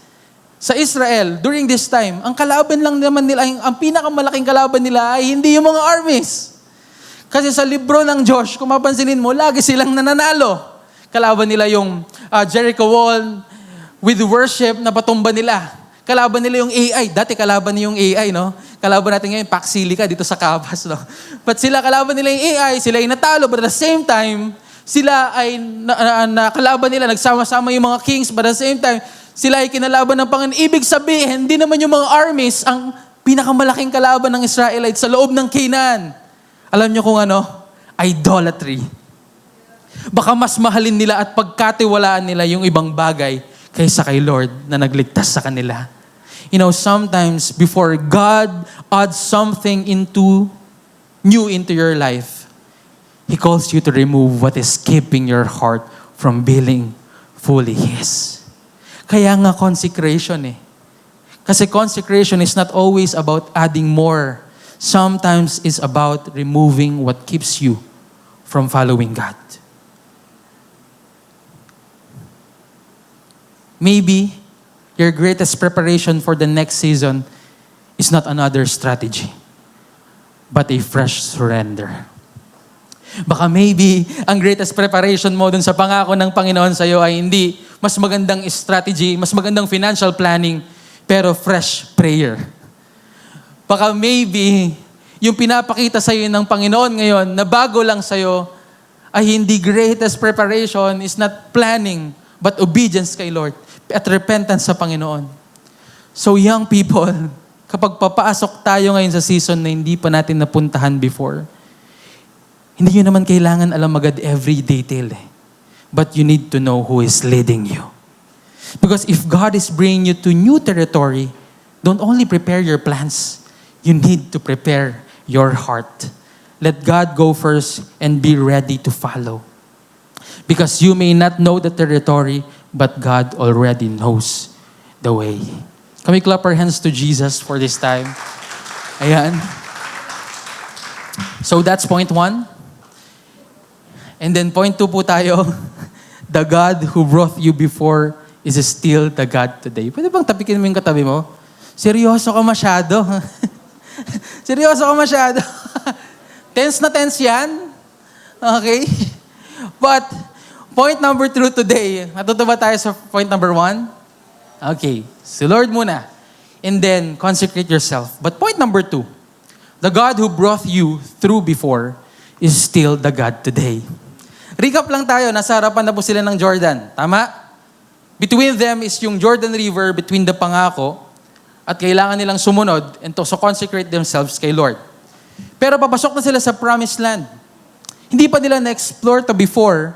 sa Israel, during this time, ang kalaban lang naman nila, ang pinakamalaking kalaban nila ay hindi yung mga armies. Kasi sa libro ng Josh, kung mapansinin mo, lagi silang nananalo. Kalaban nila yung Jericho Wall with worship na patumba nila. Kalaban nila yung AI. Dati kalaban niya yung AI, no? Kalaban natin ngayon, Paxilica dito sa Cabas, no? But sila kalaban nila yung AI, sila ay natalo, but at the same time, sila ay nakalaban nila, nagsama-sama yung mga kings, but at the same time, sila ay kinalaban ng Panginoon. Ibig sabihin, hindi naman yung mga armies ang pinakamalaking kalaban ng Israelites sa loob ng Canaan. Alam niyo kung ano? Idolatry. Baka mas mahalin nila at pagkatiwalaan nila yung ibang bagay kaysa kay Lord na nagligtas sa kanila. You know, sometimes before God adds something new into your life, He calls you to remove what is keeping your heart from being fully His. Kaya nga consecration eh. Kasi consecration is not always about adding more. Sometimes it's about removing what keeps you from following God. Maybe your greatest preparation for the next season is not another strategy, but a fresh surrender. Baka maybe ang greatest preparation mo dun sa pangako ng Panginoon sa iyo ay hindi mas magandang strategy, mas magandang financial planning, pero fresh prayer. Baka maybe yung pinapakita sa iyo ng Panginoon ngayon na bago lang sa iyo ay hindi greatest preparation is not planning, but obedience kay Lord at repentance sa Panginoon. So young people, kapag papasok tayo ngayon sa season na hindi pa natin napuntahan before, hindi nyo naman kailangan alam agad every detail eh. But you need to know who is leading you. Because if God is bringing you to new territory, don't only prepare your plans, you need to prepare your heart. Let God go first and be ready to follow. Because you may not know the territory, but God already knows the way. Can we clap our hands to Jesus for this time? Ayan. So that's point 1. And then point 2 po tayo. The God who brought you before is still the God today. Pwede bang tapikin mo yung katabi mo? Seryoso ka masyado. Seryoso ka masyado. Tense na tense yan. Okay? But, point number 2 today. Natuto ba tayo sa point number 1? Okay. So Lord muna. And then, consecrate yourself. But point number 2. The God who brought you through before is still the God today. Recap lang tayo. Nasa harapan na po sila ng Jordan. Tama? Between them is yung Jordan River, between the pangako, at kailangan nilang sumunod and to consecrate themselves kay Lord. Pero papasok na sila sa promised land. Hindi pa nila na-explore to before,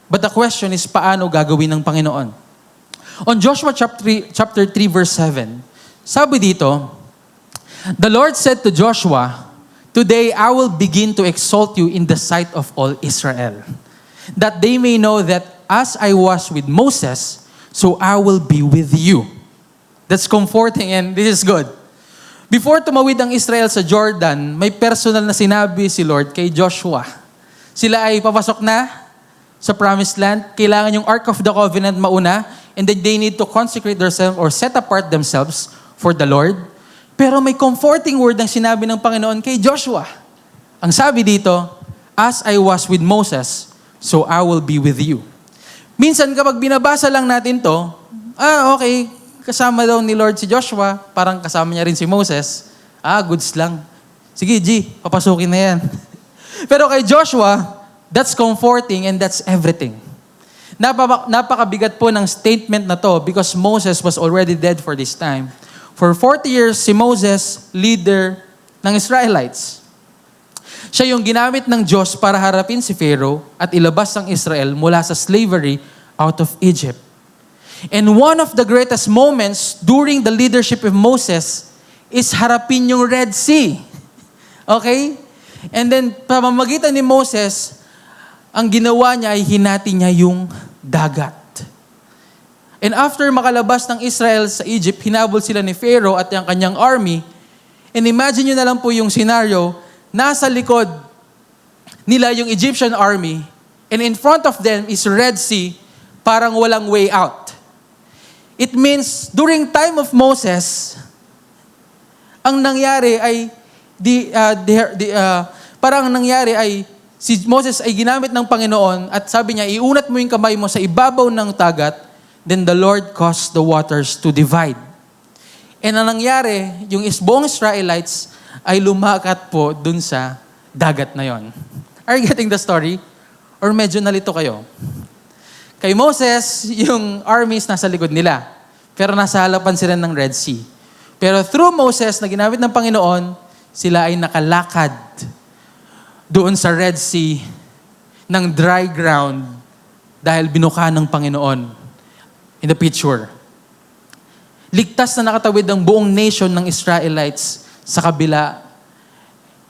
but the question is, paano gagawin ng Panginoon? On Joshua chapter 3 verse 7, sabi dito, the Lord said to Joshua, today I will begin to exalt you in the sight of all Israel, that they may know that as I was with Moses, so I will be with you. That's comforting and this is good. Before tumawid ang Israel sa Jordan, may personal na sinabi si Lord kay Joshua. Sila ay papasok na sa promised land. Kailangan yung Ark of the Covenant mauna, and then they need to consecrate themselves or set apart themselves for the Lord. Pero may comforting word ang sinabi ng Panginoon kay Joshua. Ang sabi dito, as I was with Moses, so I will be with you. Minsan kapag binabasa lang natin to, okay, kasama daw ni Lord si Joshua, parang kasama niya rin si Moses. Goods lang. Sige, G, papasukin na yan. Pero kay Joshua, that's comforting and that's everything. Napakabigat po ng statement na to because Moses was already dead for this time. For 40 years, si Moses, leader ng Israelites. Siya yung ginamit ng Diyos para harapin si Pharaoh at ilabas ang Israel mula sa slavery out of Egypt. And one of the greatest moments during the leadership of Moses is harapin yung Red Sea. Okay? And then, pamamagitan ni Moses, ang ginawa niya ay hinati niya yung dagat. And after makalabas ng Israel sa Egypt, hinabol sila ni Pharaoh at yung kanyang army. And imagine nyo na lang po yung scenario, nasa likod nila yung Egyptian army, and in front of them is Red Sea, parang walang way out. It means, during time of Moses, ang nangyari ay, parang nangyari ay, si Moses ay ginamit ng Panginoon at sabi niya, iunat mo yung kamay mo sa ibabaw ng dagat, then the Lord caused the waters to divide. And ang nangyari, yung buong Israelites ay lumakat po dun sa dagat na yon. Are you getting the story? Or medyo nalito kayo? Kay Moses, yung armies nasa likod nila. Pero nasa harapan sila ng Red Sea. Pero through Moses, na ginamit ng Panginoon, sila ay nakalakad doon sa Red Sea ng dry ground dahil binuka ng Panginoon in the picture. Ligtas na nakatawid ang buong nation ng Israelites sa kabila.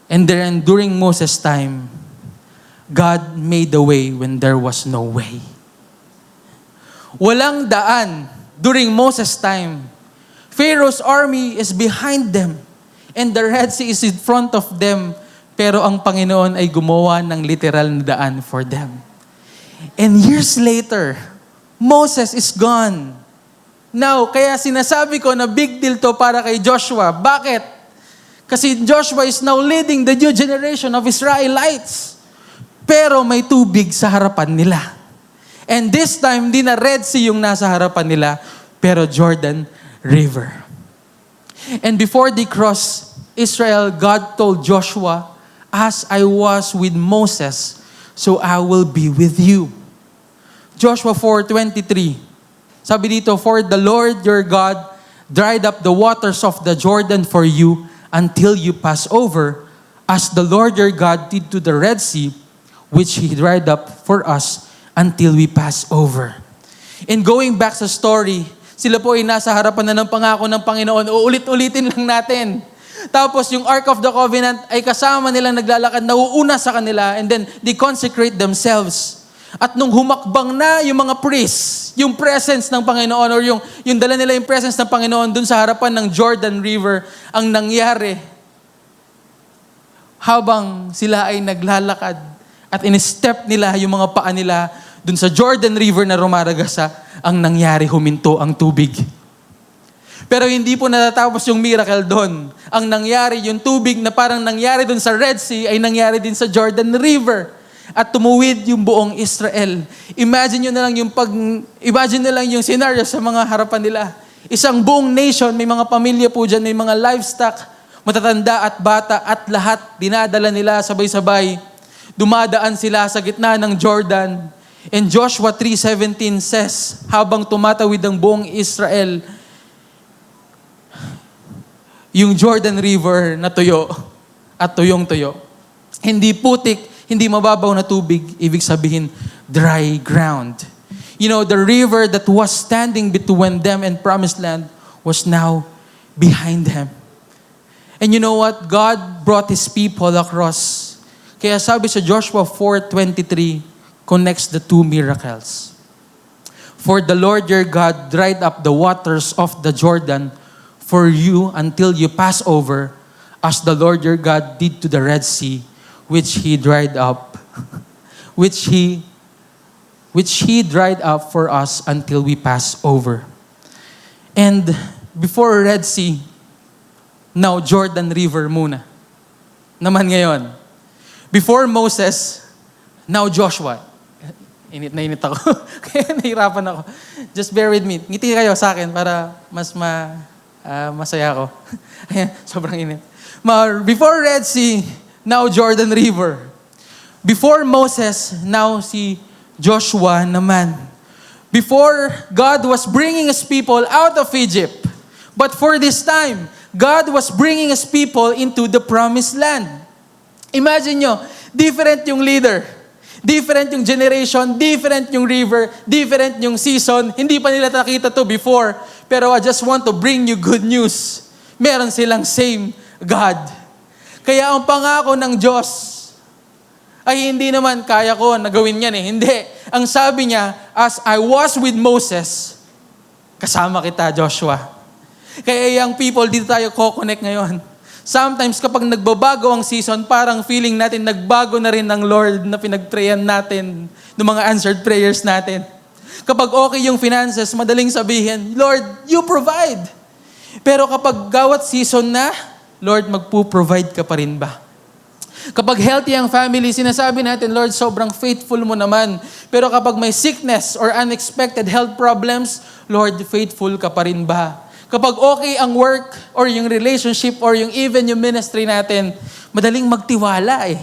And then during Moses' time, God made the way when there was no way. Walang daan during Moses' time. Pharaoh's army is behind them and the Red Sea is in front of them. Pero ang Panginoon ay gumawa ng literal na daan for them. And years later, Moses is gone. Now, kaya sinasabi ko na big deal to para kay Joshua. Bakit? Kasi Joshua is now leading the new generation of Israelites. Pero may tubig sa harapan nila. And this time, di na Red Sea yung nasa harapan nila, pero Jordan River. And before they cross Israel, God told Joshua, as I was with Moses, so I will be with you. Joshua 4:23. Sabi dito, for the Lord your God dried up the waters of the Jordan for you until you pass over, as the Lord your God did to the Red Sea, which He dried up for us until we pass over. And going back sa story, sila po ay nasa harapan na ng pangako ng Panginoon. Uulit-ulitin lang natin. Tapos yung Ark of the Covenant ay kasama nilang naglalakad, nauuna sa kanila, and then they consecrate themselves. At nung humakbang na yung mga priests, yung presence ng Panginoon, or yung dala nila yung presence ng Panginoon dun sa harapan ng Jordan River, ang nangyari, habang sila ay naglalakad, at in-step nila yung mga paa nila dun sa Jordan River na rumaragasa, ang nangyari, huminto ang tubig. Pero hindi po natatapos yung miracle doon. Ang nangyari, yung tubig na parang nangyari doon sa Red Sea ay nangyari din sa Jordan River. At tumuwid yung buong Israel. Imagine nyo lang yung scenario sa mga harapan nila. Isang buong nation, may mga pamilya po dyan, may mga livestock, matatanda at bata at lahat dinadala nila sabay-sabay. Dumadaan sila sa gitna ng Jordan. And Joshua 3:17 says, habang tumatawid ang buong Israel, yung Jordan River na tuyo at tuyong-tuyo. Hindi putik, hindi mababaw na tubig, ibig sabihin, dry ground. You know, the river that was standing between them and Promised Land was now behind them. And you know what? God brought His people across. Kaya sabi sa Joshua 4:23, connects the two miracles. For the Lord your God dried up the waters of the Jordan for you until you pass over, as the Lord your God did to the Red Sea, which He dried up, which He dried up for us until we pass over. And before Red Sea, now Jordan River muna. Naman ngayon. Before Moses, now Joshua. Init na init ako. Kaya nahirapan ako. Just bear with me. Ngiti kayo sa akin para mas masaya ako. Ayan, sobrang init. Before Red Sea, now Jordan River. Before Moses, now si Joshua naman. Before, God was bringing His people out of Egypt. But for this time, God was bringing His people into the Promised Land. Imagine nyo, different yung leader. Different yung generation, different yung river, different yung season. Hindi pa nila nakita to before. Pero I just want to bring you good news. Meron silang same God. Kaya ang pangako ng Diyos ay hindi naman kaya ko na gawin yan eh. Hindi. Ang sabi niya, as I was with Moses, kasama kita, Joshua. Kaya yung people, dito tayo ko-connect ngayon. Sometimes kapag nagbabago ang season, parang feeling natin nagbago na rin ng Lord na pinag-prayan natin, ng mga answered prayers natin. Kapag okay yung finances, madaling sabihin, Lord, you provide. Pero kapag gawat season na, Lord, magpo-provide ka pa rin ba? Kapag healthy ang family, sinasabi natin, Lord, sobrang faithful mo naman. Pero kapag may sickness or unexpected health problems, Lord, faithful ka pa rin ba? Kapag okay ang work or yung relationship or yung even yung ministry natin, madaling magtiwala eh.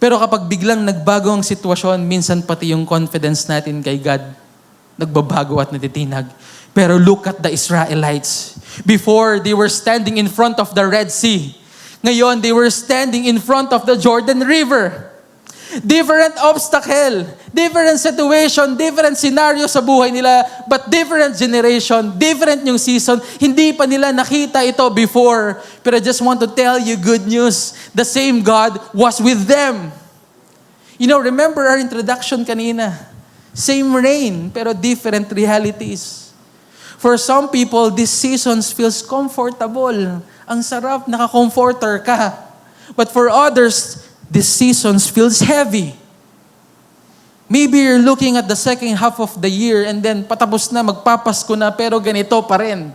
Pero kapag biglang nagbago ang sitwasyon, minsan pati yung confidence natin kay God, nagbabago at natitinag. Pero look at the Israelites. Before, they were standing in front of the Red Sea. Ngayon, they were standing in front of the Jordan River. Different obstacle, different situation, different scenario sa buhay nila, but different generation, different yung season. Hindi pa nila nakita ito before. Pero I just want to tell you good news. The same God was with them. You know, remember our introduction kanina. Same rain, pero different realities. For some people, these seasons feels comfortable. Ang sarap, naka-comforter ka. But for others, this seasons feels heavy. Maybe you're looking at the second half of the year and then patapos na, magpapasko na, pero ganito pa rin.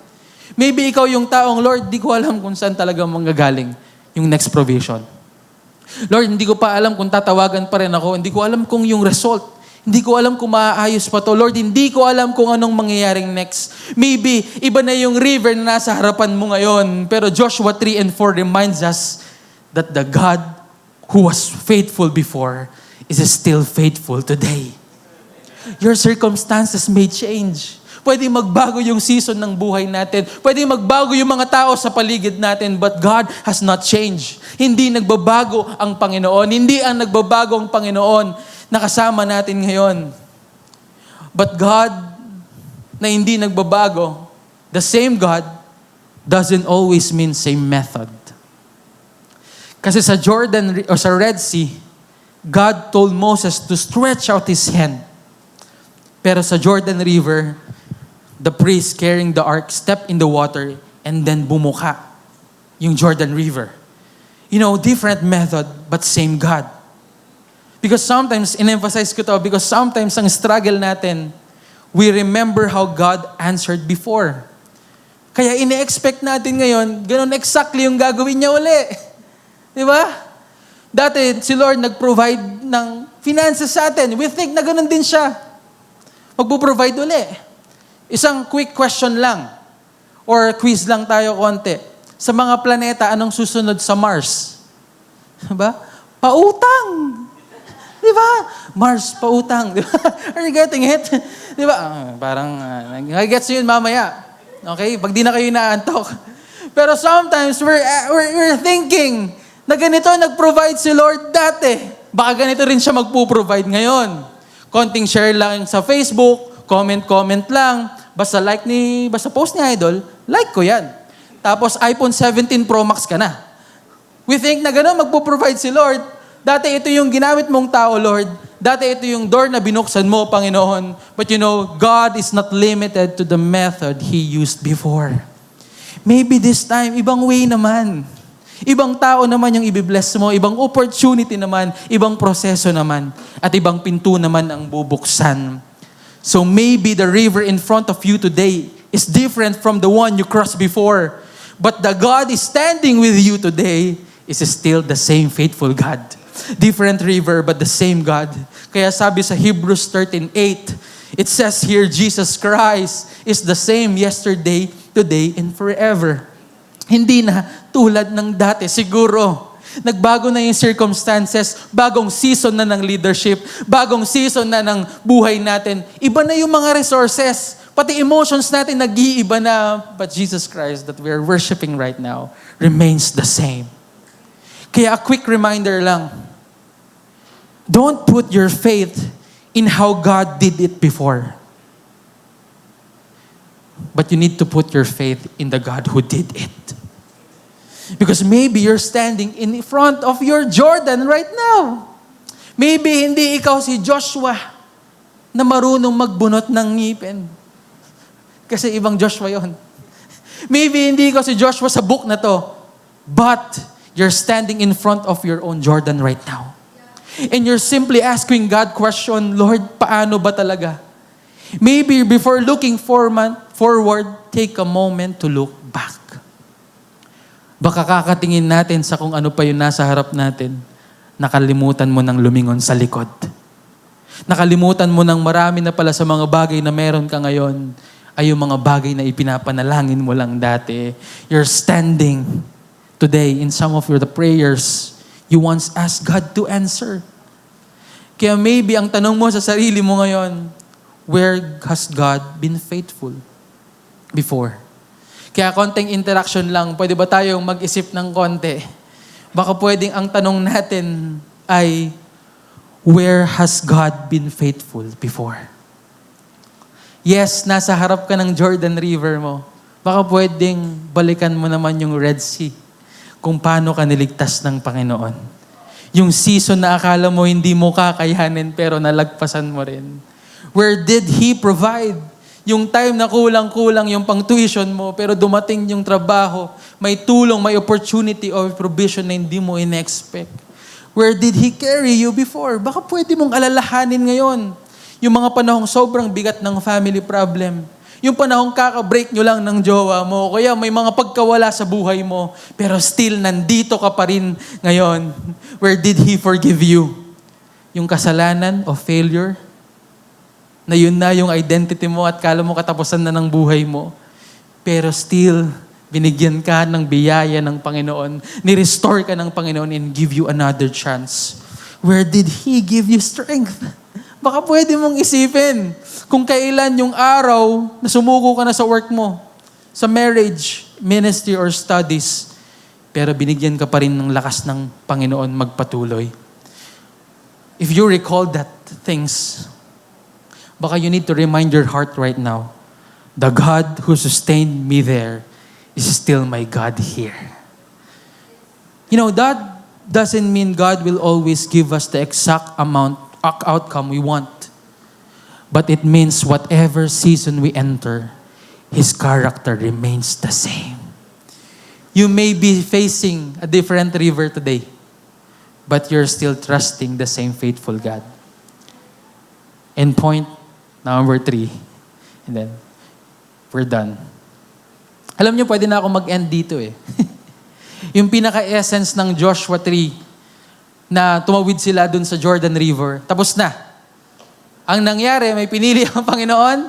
Maybe ikaw yung taong, Lord, di ko alam kung saan talaga manggagaling yung next provision. Lord, hindi ko pa alam kung tatawagan pa rin ako. Hindi ko alam kung yung result. Hindi ko alam kung maaayos pa to. Lord, hindi ko alam kung anong mangyayaring next. Maybe, iba na yung river na nasa harapan mo ngayon. Pero Joshua 3 and 4 reminds us that the God who was faithful before is still faithful today. Your circumstances may change. Pwede magbago yung season ng buhay natin. Pwede magbago yung mga tao sa paligid natin. But God has not changed. Hindi nagbabago ang Panginoon. Hindi ang nagbabago ang Panginoon na kasama natin ngayon. But God na hindi nagbabago, the same God doesn't always mean same method. Kasi sa Jordan o sa Red Sea, God told Moses to stretch out his hand. Pero sa Jordan River, the priest carrying the ark stepped in the water and then bumuka yung Jordan River. You know, different method but same God. Because sometimes, in-emphasize ko to, because sometimes ang struggle natin, we remember how God answered before. Kaya ine-expect natin ngayon, ganun exactly yung gagawin niya uli. Di ba? Dati, si Lord nag-provide ng finances sa atin. We think na ganun din siya. Magpo-provide uli. Isang quick question lang. Or quiz lang tayo konti. Sa mga planeta, anong susunod sa Mars? Diba? Pautang. Di ba? Mars, pautang. Di ba? Are you getting it? Di ba? Parang, nag-gets yun mamaya. Okay? Pag di na kayo inaantok. Pero sometimes, we're thinking na ganito nag-provide si Lord dati. Baka ganito rin siya magpo-provide ngayon. Konting share lang sa Facebook, comment lang. Basta post ni Idol, like ko yan. Tapos iPhone 17 Pro Max ka na. We think na gano'n magpo-provide si Lord. Dati ito yung ginamit mong tao, Lord. Dati ito yung door na binuksan mo, Panginoon. But you know, God is not limited to the method He used before. Maybe this time, ibang way naman. Ibang tao naman yung ibibless mo, ibang opportunity naman, ibang proseso naman, at ibang pinto naman ang bubuksan. So maybe the river in front of you today is different from the one you crossed before. But the God is standing with you today is still the same faithful God. Different river, but the same God. Kaya sabi sa Hebrews 13:8, it says here, Jesus Christ is the same yesterday, today, and forever. Hindi na tulad ng dati. Siguro, nagbago na yung circumstances, bagong season na ng leadership, bagong season na ng buhay natin. Iba na yung mga resources, pati emotions natin nag-iiba na. But Jesus Christ that we are worshiping right now remains the same. Kaya a quick reminder lang, don't put your faith in how God did it before. But you need to put your faith in the God who did it. Because maybe you're standing in front of your Jordan right now. Maybe hindi ikaw si Joshua na marunong magbunot ng ngipin. Kasi ibang Joshua yon. Maybe hindi ikaw si Joshua sa book na to. But you're standing in front of your own Jordan right now. And you're simply asking God question, Lord, paano ba talaga? Maybe before looking forward, take a moment to look back. Baka kakatingin natin sa kung ano pa yung nasa harap natin, nakalimutan mo ng lumingon sa likod. Nakalimutan mo ng marami na pala sa mga bagay na meron ka ngayon ay yung mga bagay na ipinapanalangin mo lang dati. You're standing today in some of the prayers you once asked God to answer. Kaya maybe ang tanong mo sa sarili mo ngayon, where has God been faithful before? Kaya konting interaction lang, pwede ba tayong mag-isip ng konti? Baka pwedeng ang tanong natin ay, where has God been faithful before? Yes, nasa harap ka ng Jordan River mo. Baka pwedeng balikan mo naman yung Red Sea kung paano ka niligtas ng Panginoon. Yung season na akala mo hindi mo kakayanin pero nalagpasan mo rin. Where did He provide? Yung time na kulang-kulang yung pang-tuition mo, pero dumating yung trabaho, may tulong, may opportunity or provision na hindi mo in-expect. Where did He carry you before? Baka pwede mong alalahanin ngayon. Yung mga panahong sobrang bigat ng family problem. Yung panahong kaka-break nyo lang ng jowa mo, kaya may mga pagkawala sa buhay mo, pero still nandito ka pa rin ngayon. Where did He forgive you? Yung kasalanan o failure? Na yun na yung identity mo at kala mo katapusan na ng buhay mo. Pero still, binigyan ka ng biyaya ng Panginoon. Ni-restore ka ng Panginoon and give you another chance. Where did He give you strength? Baka pwede mong isipin kung kailan yung araw na sumuko ka na sa work mo, sa marriage, ministry, or studies, pero binigyan ka pa rin ng lakas ng Panginoon magpatuloy. If you recall that things, baka you need to remind your heart right now, the God who sustained me there is still my God here. You know, that doesn't mean God will always give us the exact outcome we want. But it means whatever season we enter, His character remains the same. You may be facing a different river today, but you're still trusting the same faithful God. And point number 3. And then, we're done. Alam niyo, pwede na ako mag-end dito eh. Yung pinaka-essence ng Joshua 3 na tumawid sila dun sa Jordan River, tapos na. Ang nangyari, may pinili ang Panginoon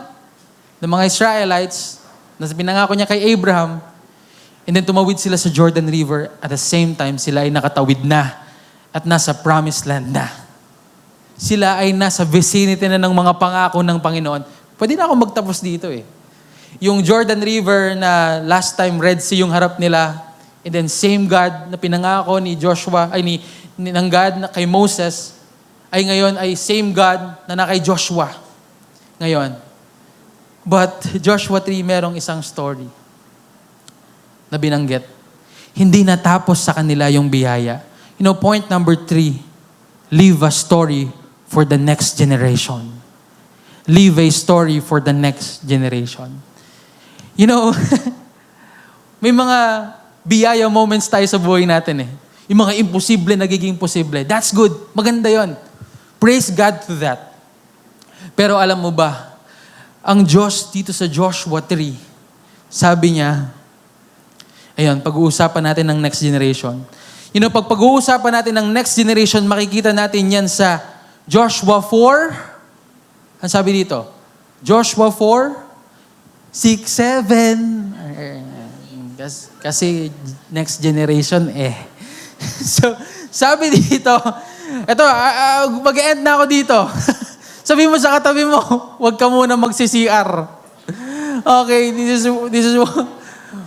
ng mga Israelites na pinangako niya kay Abraham, and then tumawid sila sa Jordan River, at the same time, sila ay nakatawid na at nasa promised land na. sila ay nasa vicinity na ng mga pangako ng Panginoon, pwede na ako magtapos dito eh. Yung Jordan River na last time Red Sea yung harap nila, and then same God na pinangako ni Joshua, ng God na kay Moses, ay ngayon ay same God na kay Joshua. Ngayon. But Joshua 3, merong isang story na binanggit. Hindi natapos sa kanila yung biyaya. Point number 3, leave a story for the next generation. Leave a story for the next generation. May mga biyaya moments tayo sa buhay natin eh. Yung mga imposible, nagiging posible. That's good. Maganda yon. Praise God to that. Pero alam mo ba, ang Diyos dito sa Joshua 3, sabi niya, ayun, pag-uusapan natin ng next generation. Pag pag-uusapan natin ng next generation, makikita natin yan sa Joshua 4. Ano sabi dito? Joshua 4, 6, 7. Kasi next generation eh. So, sabi dito, eto, mag-end na ako dito. Sabi mo sa katabi mo, huwag ka muna magsi-CR. Okay, this is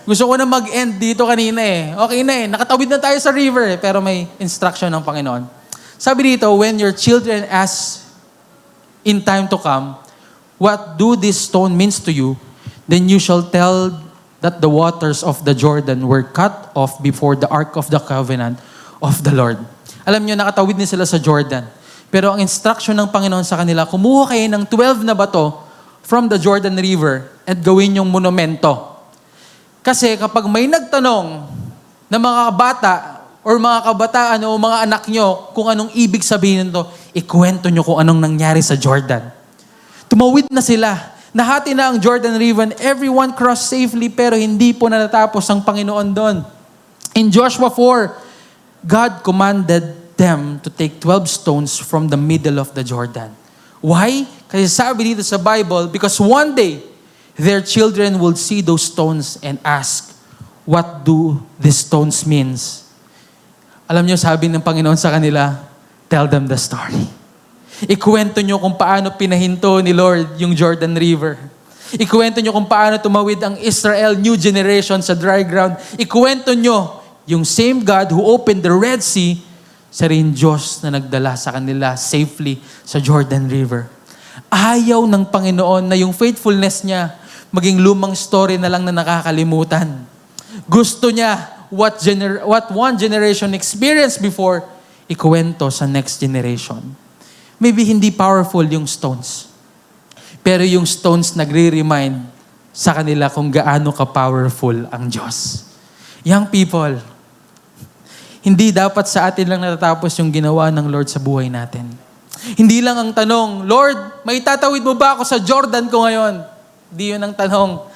gusto ko na mag-end dito kanina eh. Okay na eh, nakatawid na tayo sa river eh, pero may instruction ng Panginoon. Sabi dito, when your children ask in time to come, what do this stone means to you, then you shall tell that the waters of the Jordan were cut off before the ark of the covenant of the Lord. Alam niyo, nakatawid na sila sa Jordan. Pero ang instruction ng Panginoon sa kanila, kumuha kayo ng 12 na bato from the Jordan River at gawin yung monumento. Kasi kapag may nagtanong na mga bata or mga kabataan o mga anak nyo kung anong ibig sabihin nito, ikwento nyo kung anong nangyari sa Jordan. Tumawid na sila. Nahati na ang Jordan River. Everyone crossed safely pero hindi po natapos ang Panginoon doon. In Joshua 4, God commanded them to take 12 stones from the middle of the Jordan. Why? Kasi sabi dito sa Bible, because one day, their children will see those stones and ask, what do these stones means? Alam niyo, sabi ng Panginoon sa kanila, tell them the story. Ikuwento niyo kung paano pinahinto ni Lord yung Jordan River. Ikuwento niyo kung paano tumawid ang Israel new generation sa dry ground. Ikuwento niyo yung same God who opened the Red Sea, sa rin Diyos na nagdala sa kanila safely sa Jordan River. Ayaw ng Panginoon na yung faithfulness niya maging lumang story na lang na nakakalimutan. Gusto niya what one generation experienced before, ikuwento sa next generation. Maybe hindi powerful yung stones. Pero yung stones nagre-remind sa kanila kung gaano ka-powerful ang Diyos. Young people, hindi dapat sa atin lang natatapos yung ginawa ng Lord sa buhay natin. Hindi lang ang tanong, Lord, may tatawid mo ba ako sa Jordan ko ngayon? Hindi yun ang tanong.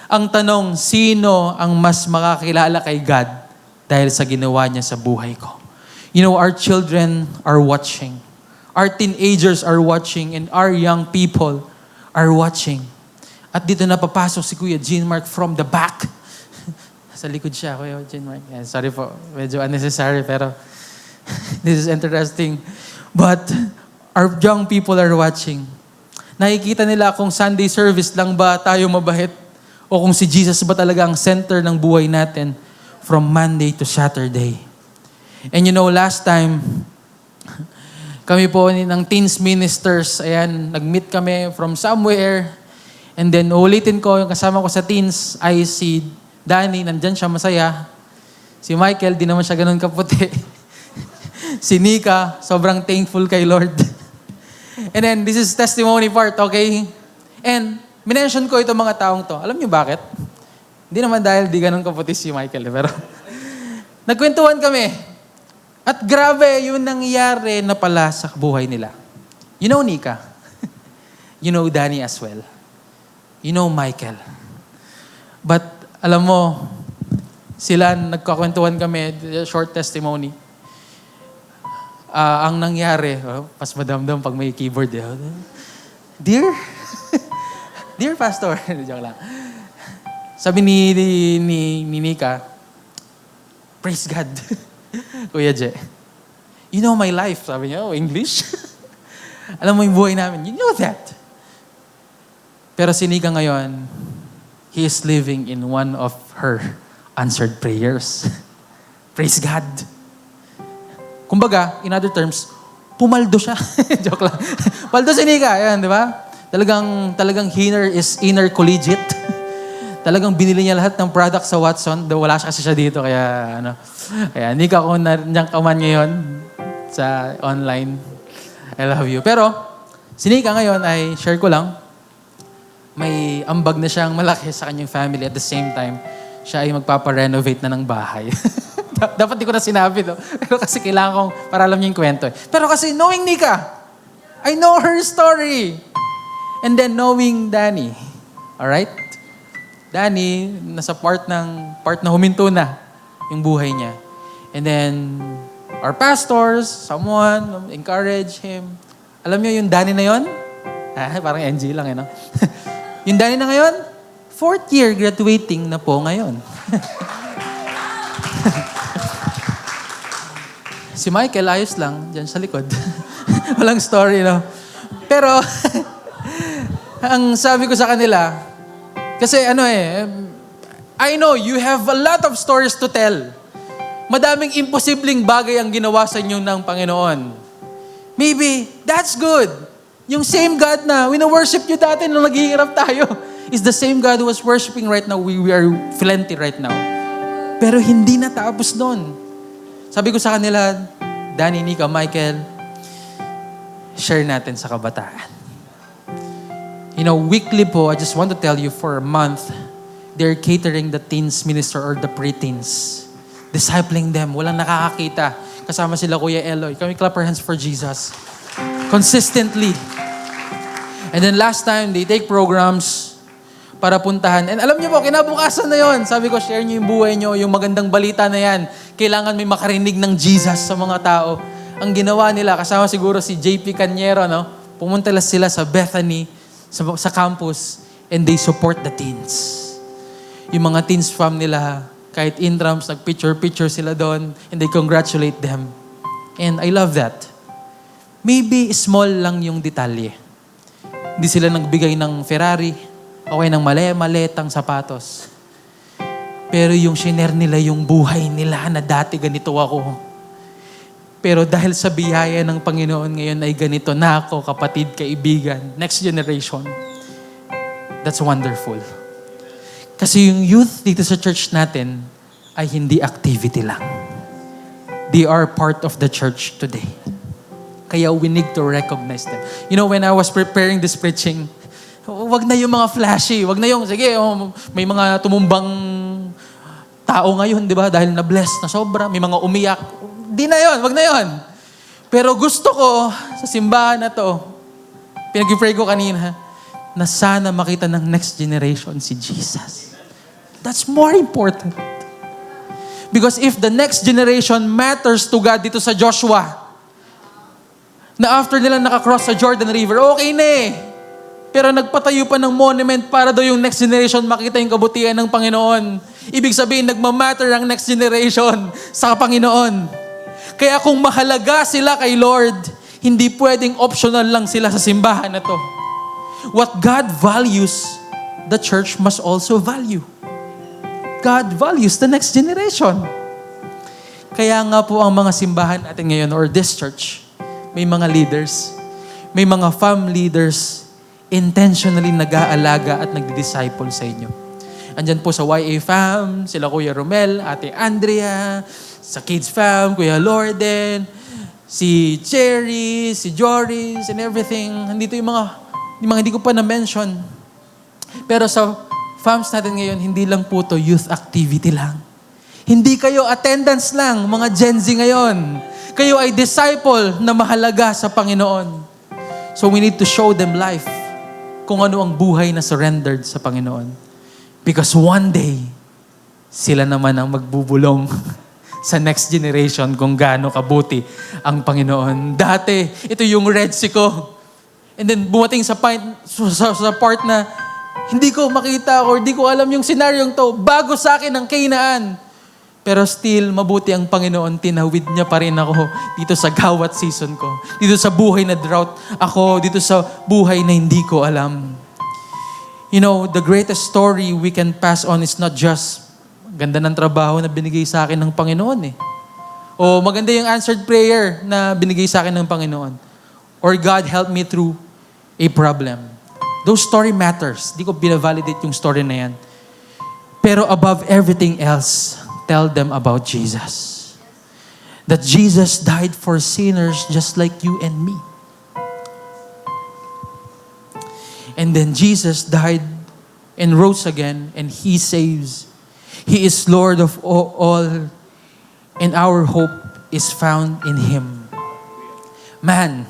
Ang tanong, sino ang mas makakilala kay God dahil sa ginawa niya sa buhay ko? Our children are watching. Our teenagers are watching and our young people are watching. At dito na papasok si Kuya Jean Mark from the back. Sa likod siya, Kuya Jean Mark. Yeah, sorry po, medyo unnecessary pero this is interesting. But our young people are watching. Nakikita nila kung Sunday service lang ba tayo mabahit o kung si Jesus ba talaga ang center ng buhay natin from Monday to Saturday. And last time, kami po ng teens ministers, ayan, nag-meet kami from somewhere. And then, ulitin ko, yung kasama ko sa teens ay si Danny, nandyan siya masaya. Si Michael, di naman siya ganun kaputi. Si Nika, sobrang thankful kay Lord. And then, this is testimony part, okay? And, minention ko itong mga taong to. Alam niyo bakit? Hindi naman dahil di ganun kaputi si Michael, pero nagkwentuhan kami. At grabe, yun nangyari na pala sa buhay nila. You know Nika. You know Danny as well. You know Michael. But, alam mo, sila nagkakwentuhan kami, short testimony. Ang nangyari, pas madamdam pag may keyboard. Dear Pastor, joke lang. Sabi ni Nika, praise God. Kuya Je, you know my life. Sabi niya, English? Alam mo yung buhay namin. You know that. Pero si Nika ngayon, he is living in one of her answered prayers. Praise God. Kumbaga, in other terms, pumaldo siya. Joke lang. Paldo si Nika. Ayan, di ba? Talagang inner collegiate. Talagang binili niya lahat ng product sa Watson. Wala siya kasi siya dito. Kaya Nika, kung nandiyan ka man ngayon sa online, I love you. Pero, si Nika ngayon ay, share ko lang, may ambag na siyang malaki sa kanyang family. At the same time, siya ay magpaparenovate na ng bahay. Dapat di ko na sinabi, no? Pero kasi kailangan kong para alam niya yung kwento. Pero kasi knowing Nika, I know her story. And then knowing Danny. Alright? Danny, nasa part na huminto na yung buhay niya. And then, our pastors, someone, encourage him. Alam niyo yung Danny na yon? Parang NG lang, no? Yung Danny na ngayon, 4th year graduating na po ngayon. Si Michael, ayos lang, dyan sa likod. Walang story, no? Pero, ang sabi ko sa kanila, kasi I know you have a lot of stories to tell. Madaming imposibleng bagay ang ginawa sa inyo ng Panginoon. Maybe, that's good. Yung same God na wina-worship nyo dati nung naghihirap tayo is the same God who was worshiping right now. We are plenty right now. Pero hindi na tapos doon. Sabi ko sa kanila, Danny, Nika, Michael, share natin sa kabataan. Weekly po, I just want to tell you, for a month, they're catering the teens minister or the pre-teens. Discipling them. Walang nakakakita. Kasama sila Kuya Eloy. Kami clap our hands for Jesus. Consistently. And then last time, they take programs para puntahan. And alam niyo po, kinabukasan na yon. Sabi ko, share niyo yung buhay niyo, yung magandang balita na yan. Kailangan may makarinig ng Jesus sa mga tao. Ang ginawa nila, kasama siguro si JP Canyero, no? Pumunta sila sa Bethany, sa campus, and they support the teens. Yung mga teens fam nila, kahit intrams, nag-picture sila doon, and they congratulate them. And I love that. Maybe small lang yung detalye. Hindi sila nagbigay ng Ferrari, o kaya ng maletang sapatos. Pero yung shiner nila yung buhay nila na dati ganito ako. Pero dahil sa biyaya ng Panginoon ngayon ay ganito na ako, kapatid, kaibigan, next generation. That's wonderful. Kasi yung youth dito sa church natin ay hindi activity lang. They are part of the church today. Kaya we need to recognize them. When I was preparing this preaching, wag na yung mga flashy. Wag na yung, sige, may mga tumumbang tao ngayon, di ba? Dahil na-bless na sobra. May mga umiyak. Di na yon, wag na yon. Pero gusto ko, sa simbahan na to, pinag-pray ko kanina, na sana makita ng next generation si Jesus. That's more important. Because if the next generation matters to God dito sa Joshua, na after nila nakakross sa Jordan River, okay na eh. Pero nagpatayo pa ng monument para daw yung next generation makita yung kabutihan ng Panginoon. Ibig sabihin, nagmamatter ang next generation sa Panginoon. Kaya kung mahalaga sila kay Lord, hindi pwedeng optional lang sila sa simbahan na to. What God values, the church must also value. God values the next generation. Kaya nga po ang mga simbahan natin ngayon, or this church, may mga leaders, may mga fam leaders, intentionally nag-aalaga at nagdi-disciple sa inyo. Andyan po sa YA Fam, sila Kuya Romel, Ate Andrea, sa Kids Fam, Kuya Lorden, si Cherry, si Joris, and everything. Nandito yung mga hindi ko pa na-mention. Pero sa fams natin ngayon, hindi lang po to youth activity lang. Hindi kayo attendance lang, mga Gen Z ngayon. Kayo ay disciple na mahalaga sa Panginoon. So we need to show them life kung ano ang buhay na surrendered sa Panginoon. Because one day, sila naman ang magbubulong sa next generation kung gaano kabuti ang Panginoon. Dati, ito yung Red Sea ko. And then bumating sa part na hindi ko makita or di ko alam yung senaryong to. Bago sa akin ang Canaan. Pero still, mabuti ang Panginoon, tinawid niya pa rin ako dito sa gawat season ko. Dito sa buhay na drought ako, dito sa buhay na hindi ko alam. You know, the greatest story we can pass on is not just ganda ng trabaho na binigay sa akin ng Panginoon eh. O maganda yung answered prayer na binigay sa akin ng Panginoon. Or God help me through a problem. Those story matters. Di ko binavalidate yung story na yan. Pero above everything else, tell them about Jesus. That Jesus died for sinners just like you and me. And then Jesus died and rose again, and He saves. He is Lord of all, and our hope is found in Him. Man,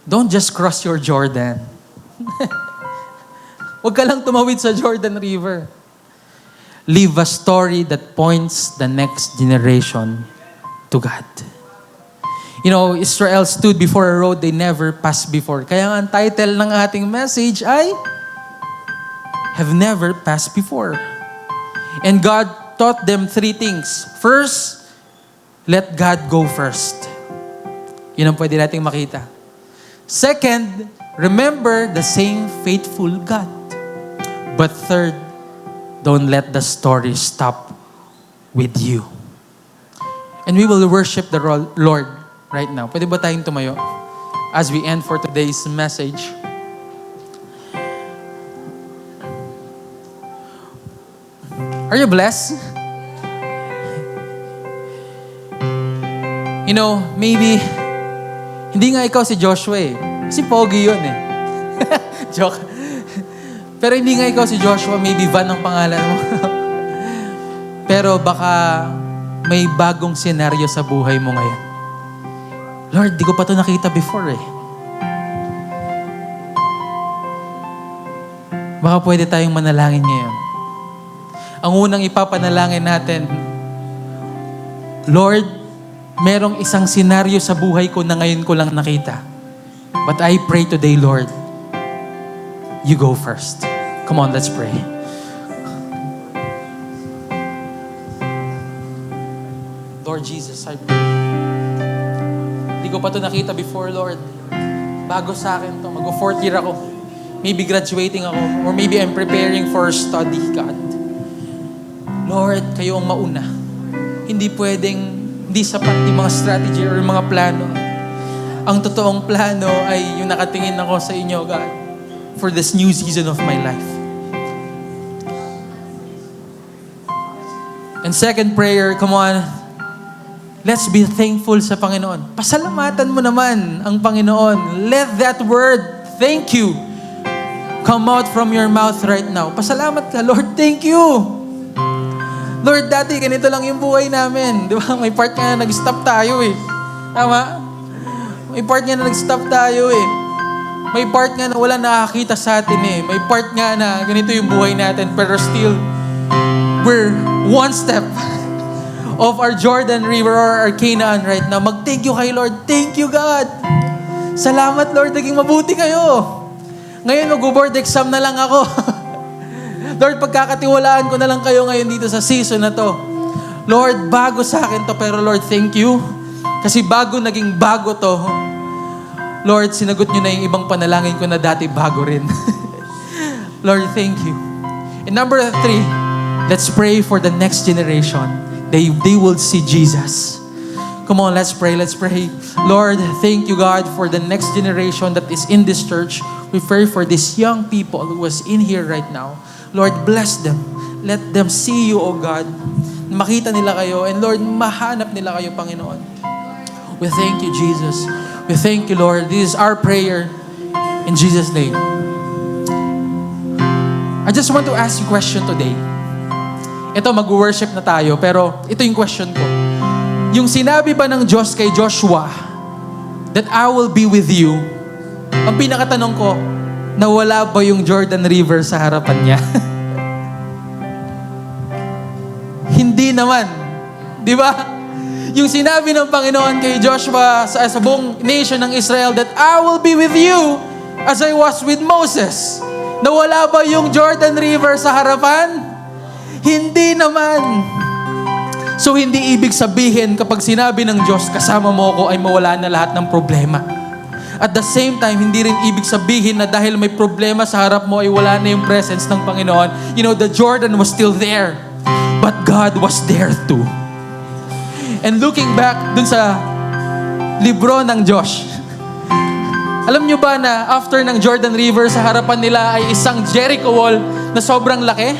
don't just cross your Jordan. Huwag ka lang tumawid sa Jordan River. Live a story that points the next generation to God. You know, Israel stood before a road they never passed before. Kaya nga ang title ng ating message ay Have Never Passed Before. And God taught them 3 things. First, let God go first. Yun ang pwede nating makita. Second, remember the same faithful God. But third, don't let the story stop with you. And we will worship the Lord right now. Pwede ba tayong tumayo as we end for today's message? Are you blessed? You know, maybe hindi nga ikaw si Joshua eh. Si Pogi yun eh. Joke. Pero hindi nga ikaw si Joshua, maybe Van ang pangalan mo. Pero baka may bagong senaryo sa buhay mo ngayon. Lord, di ko pa ito nakita before eh. Baka pwede tayong manalangin ngayon. Ang unang ipapanalangin natin, Lord, merong isang senaryo sa buhay ko na ngayon ko lang nakita. But I pray today, Lord, you go first. Come on, let's pray. Lord Jesus, I pray. Hindi ko pa ito nakita before, Lord. Bago sa akin to. Mag-4th year ako. Maybe graduating ako. Or maybe I'm preparing for study, God. Lord, kayo ang mauna. Hindi sapat yung mga strategy or yung mga plano. Ang totoong plano ay yung nakatingin ako sa inyo, God, for this new season of my life. And second prayer, come on, let's be thankful sa Panginoon. Pasalamatan mo naman ang Panginoon. Let that word, thank you, come out from your mouth right now. Pasalamat ka, Lord, thank you. Lord, dati ganito lang yung buhay namin. Di ba? May part nga na nag-stop tayo eh. Tama? May part nga na nag-stop tayo eh. May part nga na wala nakakita sa atin eh. May part nga na ganito yung buhay natin. Pero still, we're one step of our Jordan River or our Canaan right now. Mag-thank you kay Lord. Thank you, God. Salamat, Lord. Naging mabuti kayo. Ngayon, mag-board exam na lang ako. Lord, pagkakatiwalaan ko na lang kayo ngayon dito sa season na to. Lord, bago sa akin to, pero Lord, thank you. Kasi bago, naging bago to. Lord, sinagot nyo na yung ibang panalangin ko na dati bago rin. Lord, thank you. And number 3, let's pray for the next generation. They will see Jesus. Come on, let's pray, let's pray. Lord, thank you, God, for the next generation that is in this church. We pray for these young people who was in here right now. Lord, bless them. Let them see you, O God. Makita nila kayo. And Lord, mahanap nila kayo, Panginoon. We thank you, Jesus. We thank you, Lord. This is our prayer in Jesus' name. I just want to ask you a question today. Ito, mag-worship na tayo, pero ito yung question ko. Yung sinabi ba ng Diyos kay Joshua that I will be with you, ang pinakatanong ko, nawala ba yung Jordan River sa harapan niya? Hindi naman. Di ba? Yung sinabi ng Panginoon kay Joshua sa buong nation ng Israel that I will be with you as I was with Moses. Nawala ba yung Jordan River sa harapan? Hindi naman. So hindi ibig sabihin kapag sinabi ng Diyos, kasama mo ako, ay mawala na lahat ng problema. At the same time, hindi rin ibig sabihin na dahil may problema sa harap mo ay wala na yung presence ng Panginoon. You know, the Jordan was still there, but God was there too. And looking back dun sa libro ng Josh, alam nyo ba na after ng Jordan River, sa harapan nila ay isang Jericho wall na sobrang laki?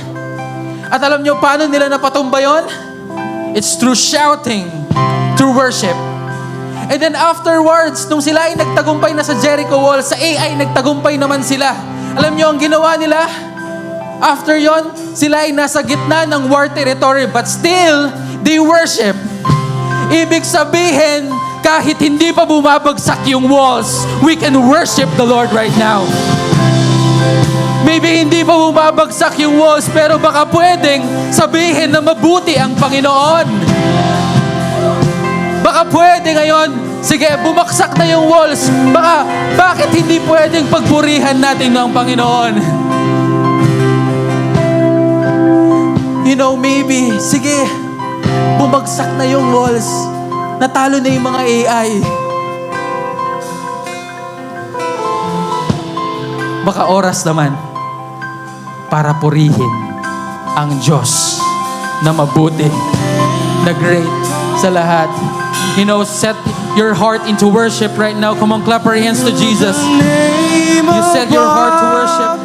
At alam nyo paano nila napatumba yun? It's through shouting, through worship. And then afterwards, nung sila ay nagtagumpay na sa Jericho wall, sa AI nagtagumpay naman sila. Alam nyo ang ginawa nila? After yon, sila ay nasa gitna ng war territory, but still, they worship. Ibig sabihin, kahit hindi pa bumabagsak yung walls, we can worship the Lord right now. Maybe hindi pa bumabagsak yung walls, pero baka pwedeng sabihin na mabuti ang Panginoon. Baka pwede ngayon, sige, bumaksak na yung walls. Bakit hindi pwedeng pagpurihan natin ng Panginoon? You know, maybe, sige, bumagsak na yung walls. Natalo na yung mga AI. Baka oras naman para purihin ang Diyos na mabuti, na great sa lahat. You know, set your heart into worship right now. Come on, clap our hands to Jesus. You set your heart to worship.